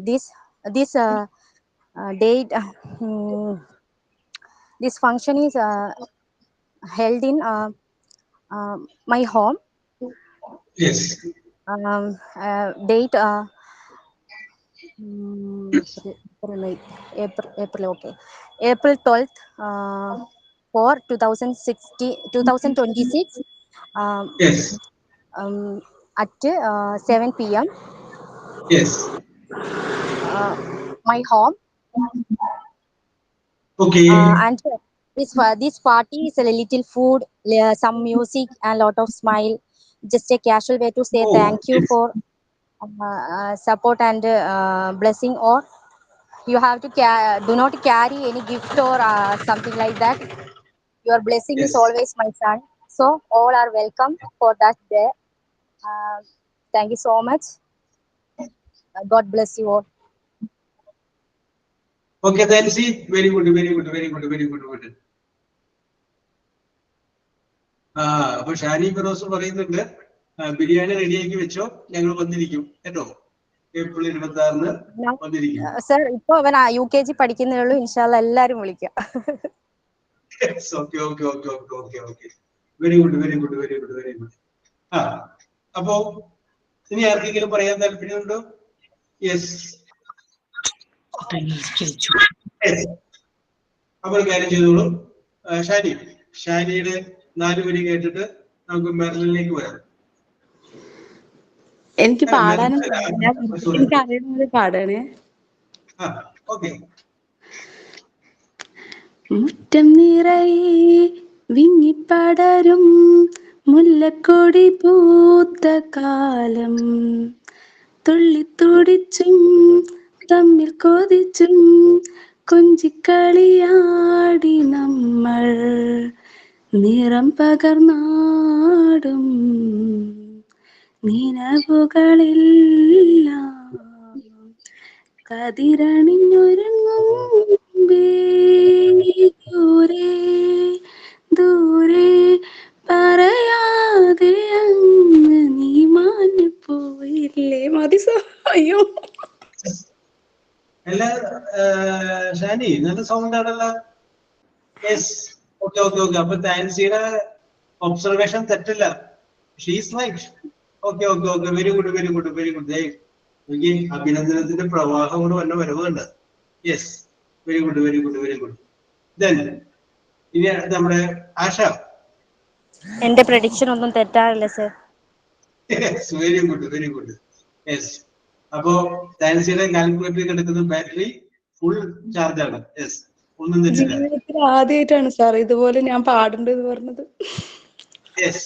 [SPEAKER 9] This date, this function is held in my home. Date April 12th for 2026 at 7 p.m. My home. And this party is a little food, some music, and lot of smile. Just a casual way to say thank you for support and blessing. Or you have to do not carry any gift or something like that. Your blessing is always my son. So all are welcome for that day. Thank you so much. God bless you all.
[SPEAKER 1] Okay, Nancy, very good. അപ്പൊ ഷാനി ഫിറോസ് പറയുന്നുണ്ട്, ബിരിയാണി റെഡിയാക്കി വെച്ചോ, ഞങ്ങൾ വന്നിരിക്കും കേട്ടോ. April 26 വന്നിരിക്കും.
[SPEAKER 9] സർ ഇപ്പൊ അവൻ UKG പഠിക്കുന്നേ ഉള്ളൂ. ഇൻഷാല്ലാ എല്ലാരും വിളിക്കാം.
[SPEAKER 1] Very good. അപ്പോ ഇനി ആർക്കെങ്കിലും പറയാൻ താല്പര്യമുണ്ടോ? യെസ്. അപ്പോൾ കാര്യം ചെയ്തോളൂ. ഷാനിയുടെ 4 വരി കേട്ടിട്ട് നമുക്ക് മെർലിനിലേക്ക് വരാം.
[SPEAKER 4] എനിക്ക് പാടാനും എനിക്ക് അറിയുന്നത് പാടാനേ. മുറ്റം നിറയെ വിങ്ങിപ്പടരും മുല്ലക്കൊടി പൂത്ത കാലം, തുള്ളിത്തുടിച്ചും തമ്മിൽ കൊതിച്ചും കൊഞ്ചിക്കളിയാടി നമ്മൾ, നിറം പകർന്നാടും നിലവുകളെല്ലാം കതിരണിഞ്ഞൊരുങ്ങും ദൂരെ പറയാതെ അങ്ങ് നീ മാഞ്ഞു പോയില്ലേ. മതി അയ്യോ.
[SPEAKER 1] ഷാനി നല്ല സൗണ്ട് ആണല്ലോ. ഓക്കെ. അപ്പൊ താൻസിയുടെ ഒബ്സർവേഷൻ തെറ്റില്ല. She's right. Okay. Very good. എനിക്ക് അഭിനന്ദനത്തിന്റെ പ്രവാഹം കൂടെ വരവുണ്ട്. Yes, very good. Then ഇനി നമ്മുടെ ആശ.
[SPEAKER 9] എന്റെ പ്രഡിക്ഷൻ ഒന്നും തെറ്റാറില്ല sir.
[SPEAKER 1] Very good, very good. Yes. അപ്പോ ഡാൻസിയുടെ കാൽക്കുലേറ്ററിൽ കിടക്കുന്ന ബാറ്ററി ഫുൾ ചാർജ് ആണ്. യെസ്, ഒന്നും തെറ്റില്ല.
[SPEAKER 4] ജീവിതത്തിൽ ആദ്യമായിട്ടാണ് സാർ ഇതുപോലെ ഞാൻ പാടേണ്ടത് പറഞ്ഞത്.
[SPEAKER 1] യെസ്,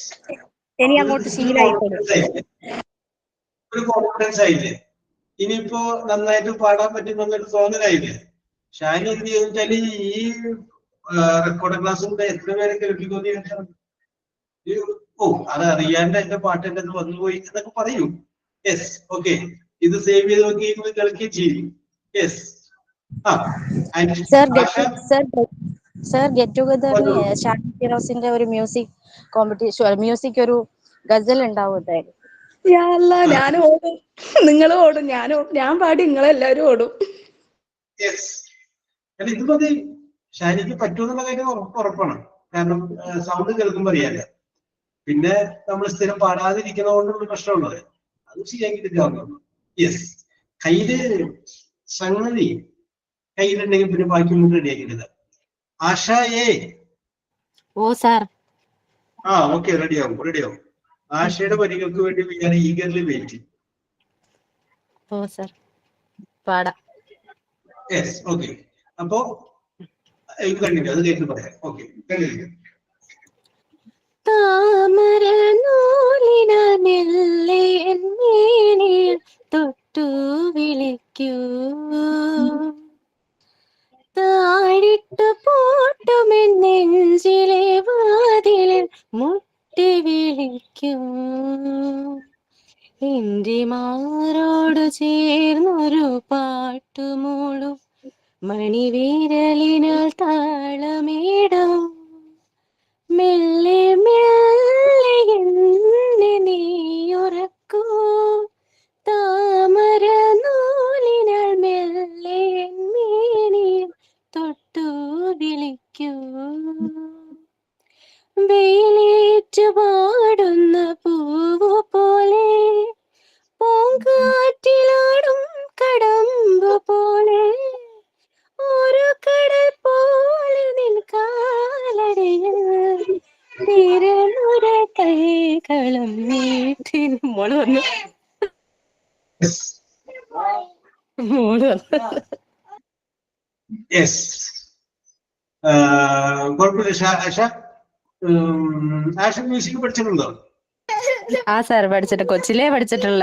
[SPEAKER 9] ഇനി അങ്ങോട്ട് ശീലമായിക്കോളും.
[SPEAKER 1] ഒരു കോൺഫിഡൻസ് ആയില്ലേ? ഇനിയിപ്പോ നന്നായിട്ട് പാടാൻ പറ്റുന്നൊരു തോന്നലായില്ലേ? ഷാനി എന്ത് ചോദിച്ചാല് ഈ റെക്കോർഡ് ക്ലാസ് കൊണ്ട് എത്ര പേരെ കേൾപ്പിക്കുന്നു? ഓ, അത് അറിയാണ്ട് എന്റെ പാട്ട് എന്റെ വന്നുപോയി എന്നൊക്കെ പറയൂ. Yes, okay. ഇത് സേവ് ചെയ്ത് നോക്കി കളിക്കുകയും ചെയ്യും. യെസ്.
[SPEAKER 9] സർ ഗെറ്റ് ടുഗദറിന് ഷാനി ഫിറോസിന്റെ ഒരു മ്യൂസിക് കോമ്പറ്റീഷൻ, മ്യൂസിക് ഒരു ഗസൽ ഉണ്ടാവും.
[SPEAKER 4] ഞാൻ ഓടും, നിങ്ങൾ ഓടും, ഞാൻ പാടി നിങ്ങളെല്ലാരും ഓടും.
[SPEAKER 1] ഇത് മതി. ഷാനിക്ക് പറ്റൂന്നുള്ള കാര്യം ഉറപ്പാണ്. കാരണം സൗണ്ട് കേൾക്കുമ്പോൾ അറിയാല്ല. പിന്നെ നമ്മൾ സ്ഥിരം പാടാതിരിക്കുന്ന കൊണ്ടുള്ള പ്രശ്നമുള്ളത് അത് ശരിയാക്കിയിട്ടാവുന്നു. യെസ്, കയ്യില് സംഗതി കയ്യിലുണ്ടെങ്കിൽ പിന്നെ ബാക്കി ഒന്നും റെഡിയാക്കിയിട്ടില്ല. ആശയേ.
[SPEAKER 10] ഓ സാർ.
[SPEAKER 1] ഓക്കെ, റെഡിയാവും. ആശയുടെ വരികൾക്ക് വേണ്ടി ഞാൻ ഈഗർലി വെയിറ്റ്.
[SPEAKER 10] ഓ സാർ, പാടാം.
[SPEAKER 1] Yes, okay. അപ്പോ കണ്ടിന്യൂ, അത് കേട്ട് പറയാം. Okay, continue.
[SPEAKER 10] താമര നൂലിന മെല്ലെ എന്നേനിൽ തൊട്ടു വിളിക്കൂ, താഴിട്ടു പൂട്ടുമെന്നെഞ്ചിലെ വാതിലിൽ മുട്ടി വിളിക്കൂ, എന്റെ മാറോട് ചേർന്നൊരു പാട്ടുമൂളും മണിവിരലിനാൽ താളമേടും, മെല്ലെ മെല്ലെ എന്നെ നീയുറക്കൂ, താമര നൂലിനാൽ മെല്ലെ എന്നേനിൽ തൊട്ടു വിളിക്കൂ, വെയിലേറ്റു പാടുന്ന പൂവു പോലെ, പൂങ്കാറ്റിലാടും കടമ്പു പോലെ, ഒരു കടൽ പോലെ നിൻ കാലടിയിൽ തിരനുര കൈകളും നീട്ടി. മോള് വന്നു.
[SPEAKER 1] ആശ മ്യൂസിക് പഠിച്ചിട്ടുണ്ടോ?
[SPEAKER 10] ആ സാർ, പഠിച്ചിട്ട് കൊച്ചിലേ പഠിച്ചിട്ടുള്ള.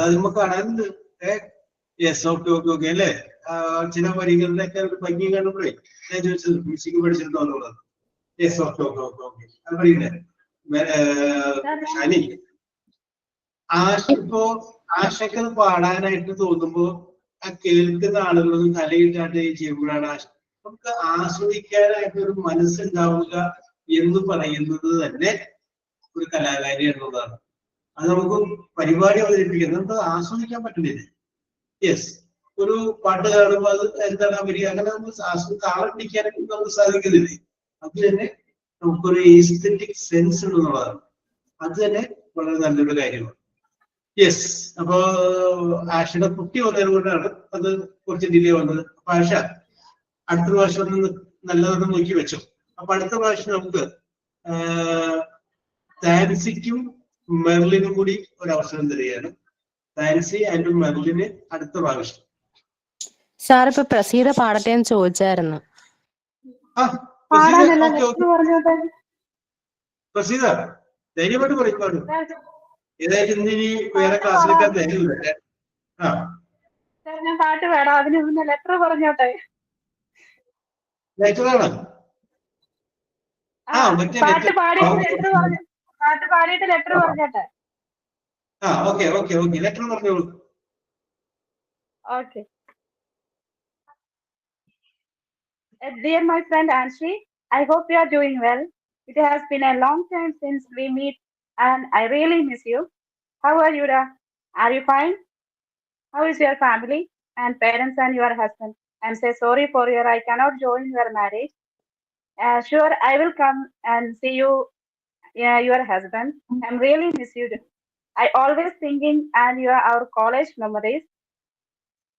[SPEAKER 1] അത് നമുക്ക് കാണാനുണ്ട്. യെസ്, ഓക്കെ അല്ലേ? ചില വരികളുടെ ഒക്കെ ഒരു ഭംഗി കാണുമ്പോഴേ ഞാൻ ചോദിച്ചത് മ്യൂസിക് പഠിച്ചിട്ടുണ്ടോ എന്നുള്ളത്. Yes, okay. അത് പറയുന്നേ ഷാനി. ആശക്കത് പാടാനായിട്ട് തോന്നുമ്പോ ആ കേൾക്കുന്ന ആളുകളൊന്നും തലയിട്ടാണ്ട് ചെയ്യുമ്പോഴാണ് നമുക്ക് ആസ്വദിക്കാനായിട്ട് ഒരു മനസ്സുണ്ടാവുക എന്ന് പറയുന്നത് തന്നെ ഒരു കലാകാരി എന്നുള്ളതാണ്. അത് നമുക്ക് പരിപാടി അവതരിപ്പിക്കുന്നത് നമുക്ക് ആസ്വദിക്കാൻ പറ്റുന്നില്ല. യെസ്, ഒരു പാട്ട് കാണുമ്പോൾ അത് എന്താണ് വരിക, അങ്ങനെ നമുക്ക് താളം പിടിക്കാനൊക്കെ നമുക്ക് സാധിക്കുന്നില്ലേ? അത് തന്നെ നമുക്കൊരു എസ്തെറ്റിക് സെൻസ് എന്നുള്ളതാണ്. അത് തന്നെ വളരെ നല്ലൊരു കാര്യമാണ്. യെസ്, അപ്പോ ആഷയുടെ കുട്ടി വന്നതിന് കൊണ്ടാണ് അത് കുറച്ച് ഡിലേ വന്നത്. അപ്പൊ ആഷ അടുത്ത പ്രാവശ്യം ഒന്ന് നല്ലതൊന്ന് നോക്കി വെച്ചോ. അപ്പൊ അടുത്ത പ്രാവശ്യം നമുക്ക് താൻസിക്കും മെർലിനും കൂടി ഒരു അവസരം തരികയാണ്. താൻസി ആൻഡ് മെർലിന് അടുത്ത പ്രാവശ്യം.
[SPEAKER 10] സാർ, ഇപ്പൊ പ്രസീത പാടട്ടെ എന്ന് ചോദിച്ചായിരുന്നു.
[SPEAKER 1] പ്രസീത ധൈര്യമായിട്ട് പറയും. ഏതായാലും ഇന്നിനി വേറെ ക്ലാസ്സിലെടുക്കാൻ ധൈര്യമില്ല.
[SPEAKER 7] ഞാൻ പാട്ട് വേണം, അതിന് മുന്നേ ലെറ്റർ പറഞ്ഞോട്ടെ.
[SPEAKER 1] ലെറ്ററാണ്?
[SPEAKER 7] പാട്ട് പാടിയിട്ട് ലെറ്റർ പറഞ്ഞോട്ടെ.
[SPEAKER 1] ഓക്കെ, ലെറ്റർ പറഞ്ഞോളൂ.
[SPEAKER 7] Okay. Dear my friend Anshri, I hope you are doing well. It has been a long time since we meet and I really miss you. How are you? Are you fine? How is your family and parents and your husband? I'm so sorry for I cannot join your marriage. Sure, I will come and see you, your husband. I'm really miss you. I always thinking and our college memories.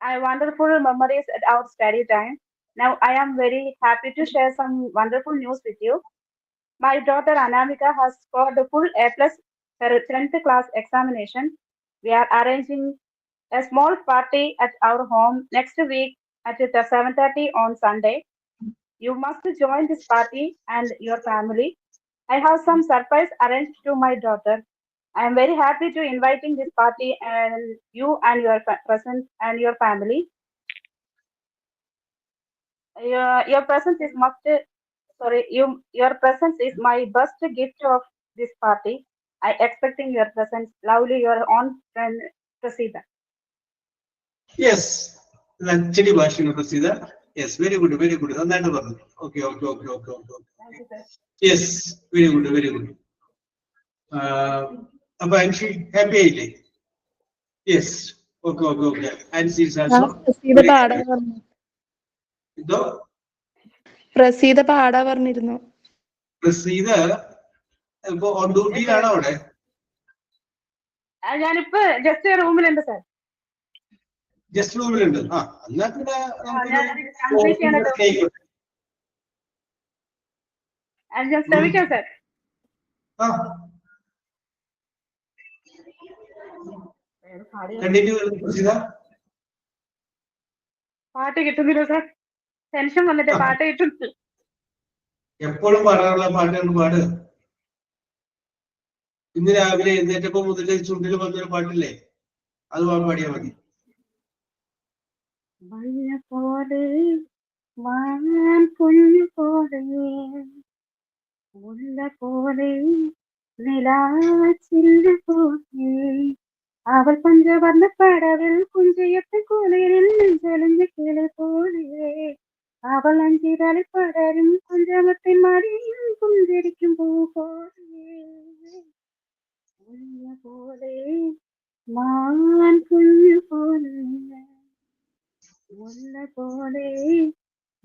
[SPEAKER 7] Wonderful memories at our study time. Now I am very happy to share some wonderful news with you. My daughter Anamika has scored a full A+ her 10th class examination. We are arranging a small party at our home next week at 7:30 on Sunday. You must join this party and your family. I have some surprise arranged to my daughter. I am very happy to inviting this party and you and your presence and your family. Your presence is your presence is my best gift of this party. I expecting your presence. Lovely, your own friend Prasida.
[SPEAKER 1] Yes, Chidi Bashina Prasida. Yes, very good, very good. On that one. Okay.
[SPEAKER 7] Thank you, sir.
[SPEAKER 1] Yes, very good, very good. I'm happy. Yes, okay. And she's also.
[SPEAKER 4] Praseetha പാടാ പറഞ്ഞിരുന്നു.
[SPEAKER 1] പ്രസീത ഇപ്പൊ ഓൺ ഡ്യൂട്ടിയിലാണോ അവിടെ?
[SPEAKER 7] ഞാനിപ്പോ ജസ്റ്റ് റൂമിലുണ്ട് സാർ.
[SPEAKER 1] ജസ്റ്റ് റൂമിലുണ്ട്. എന്നാ പിന്നെ
[SPEAKER 7] ശ്രമിക്കാം സാർ. പാട്ട് കിട്ടുന്നില്ല സാർ. ടെൻഷൻ വന്നിട്ട് പാട്ട് കിട്ടുന്നില്ല.
[SPEAKER 1] എപ്പോഴും പാടാറുള്ള പാട്ടാണ് പാട്. ഇന്ന് രാവിലെ എഴുന്നേറ്റപ്പോ മുതൽ ചുണ്ടിൽ വന്നൊരു പാട്ടില്ലേ, അത് പാടിയാ മതി.
[SPEAKER 7] അവൾ പഞ്ചവർണ്ണ പടവിൽ കുഞ്ചയത്തെ കുളിരിൽ നെഞ്ചലിഞ്ഞ കിളി പോലെ അവൾ അഞ്ചിതളി പടരും കുഞ്ചമത്തിൻ മടിയിൽ കുഞ്ചരിക്കും പൂ പോലെ മാൻ കുഞ്ഞു പോലെ മുല്ല പോലെ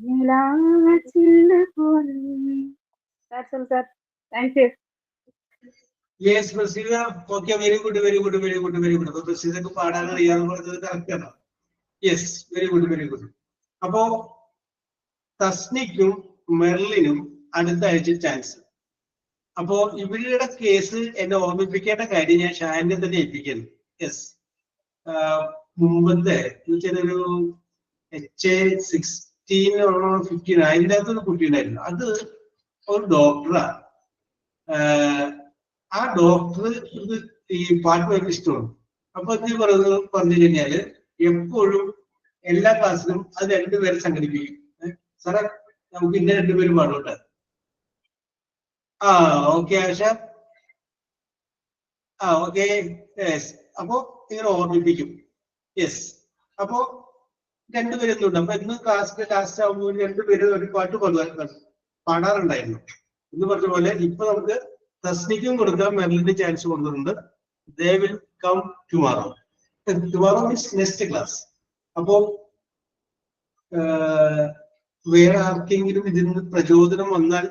[SPEAKER 7] നിലാച്ചില്ല പോലെ. That's all, sir. Thank you.
[SPEAKER 1] Yes, Prasida. Okay, very good. അപ്പൊ പ്രസീദക്ക് പാടാൻ അറിയാന്ന് പറഞ്ഞത് കറക്റ്റ് ആണ്. Yes, very good. അപ്പോ തസ്നിക്കും മെർലിനും അടുത്ത ആഴ്ച ചാൻസ്. അപ്പോ ഇവരുടെ കേസ് എന്നെ ഓർമ്മിപ്പിക്കേണ്ട കാര്യം ഞാൻ ഷാനിനെ തന്നെ ഏൽപ്പിക്കുന്നു. യെസ്, മുമ്പത്തെ ഒരു HA16 അതിൻ്റെ അകത്തൊരു കുട്ടി ഉണ്ടായിരുന്നു. അത് ഒരു ഡോക്ടറാണ്. ആ ഡോക്ടർ ഈ പാട്ട് ഭയങ്കര ഇഷ്ടമാണ്. അപ്പൊ എന്ത് പറഞ്ഞു കഴിഞ്ഞാല് എപ്പോഴും എല്ലാ ക്ലാസ്സിലും അത് രണ്ടുപേരെ സംഘടിപ്പിക്കും. സാറേ, നമുക്ക് ഇന്ന രണ്ടുപേരും പാടോട്ടെ. ഓക്കെ ആശ. ഓക്കെ. യെസ്, അപ്പോ ഇങ്ങനെ ഓർമ്മിപ്പിക്കും. യെസ്, അപ്പോ രണ്ടുപേരും എന്തുണ്ട്, അപ്പൊ ഇന്ന് ക്ലാസ്സിന്റെ ലാസ്റ്റ് ആകുമ്പോൾ രണ്ടുപേരും ഒരു പാട്ട് പാടാറുണ്ടായിരുന്നു എന്ന് പറഞ്ഞ പോലെ ഇപ്പൊ നമുക്ക് തസ്നിക്കും കൊടുക്കാം, മെർലിന് ചാൻസ് കൊടുക്കുന്നുണ്ട്. They will come tomorrow. Tomorrow is next class. അപ്പോ വേറെ ആർക്കെങ്കിലും ഇതിൽ നിന്ന് പ്രചോദനം വന്നാൽ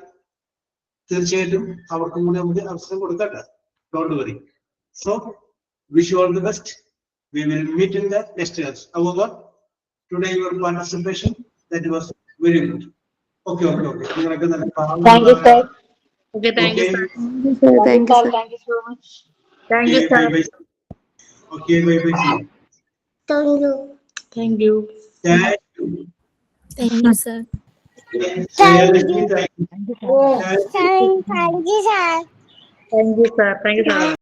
[SPEAKER 1] തീർച്ചയായിട്ടും അവർക്കും കൂടി നമുക്ക് അവസരം കൊടുക്കട്ടെ. Don't worry. So, wish you all the best. We will meet in the next class. However, today your participation, that was very good. Okay.
[SPEAKER 5] Thank you, sir.
[SPEAKER 3] Okay, thank you, sir.
[SPEAKER 4] Thank you, sir.
[SPEAKER 3] Thank you so much. Thank you, sir.
[SPEAKER 1] Okay, bye.
[SPEAKER 8] Thank you.
[SPEAKER 2] Thank you, sir.
[SPEAKER 3] Thank you, sir. Thank you, sir.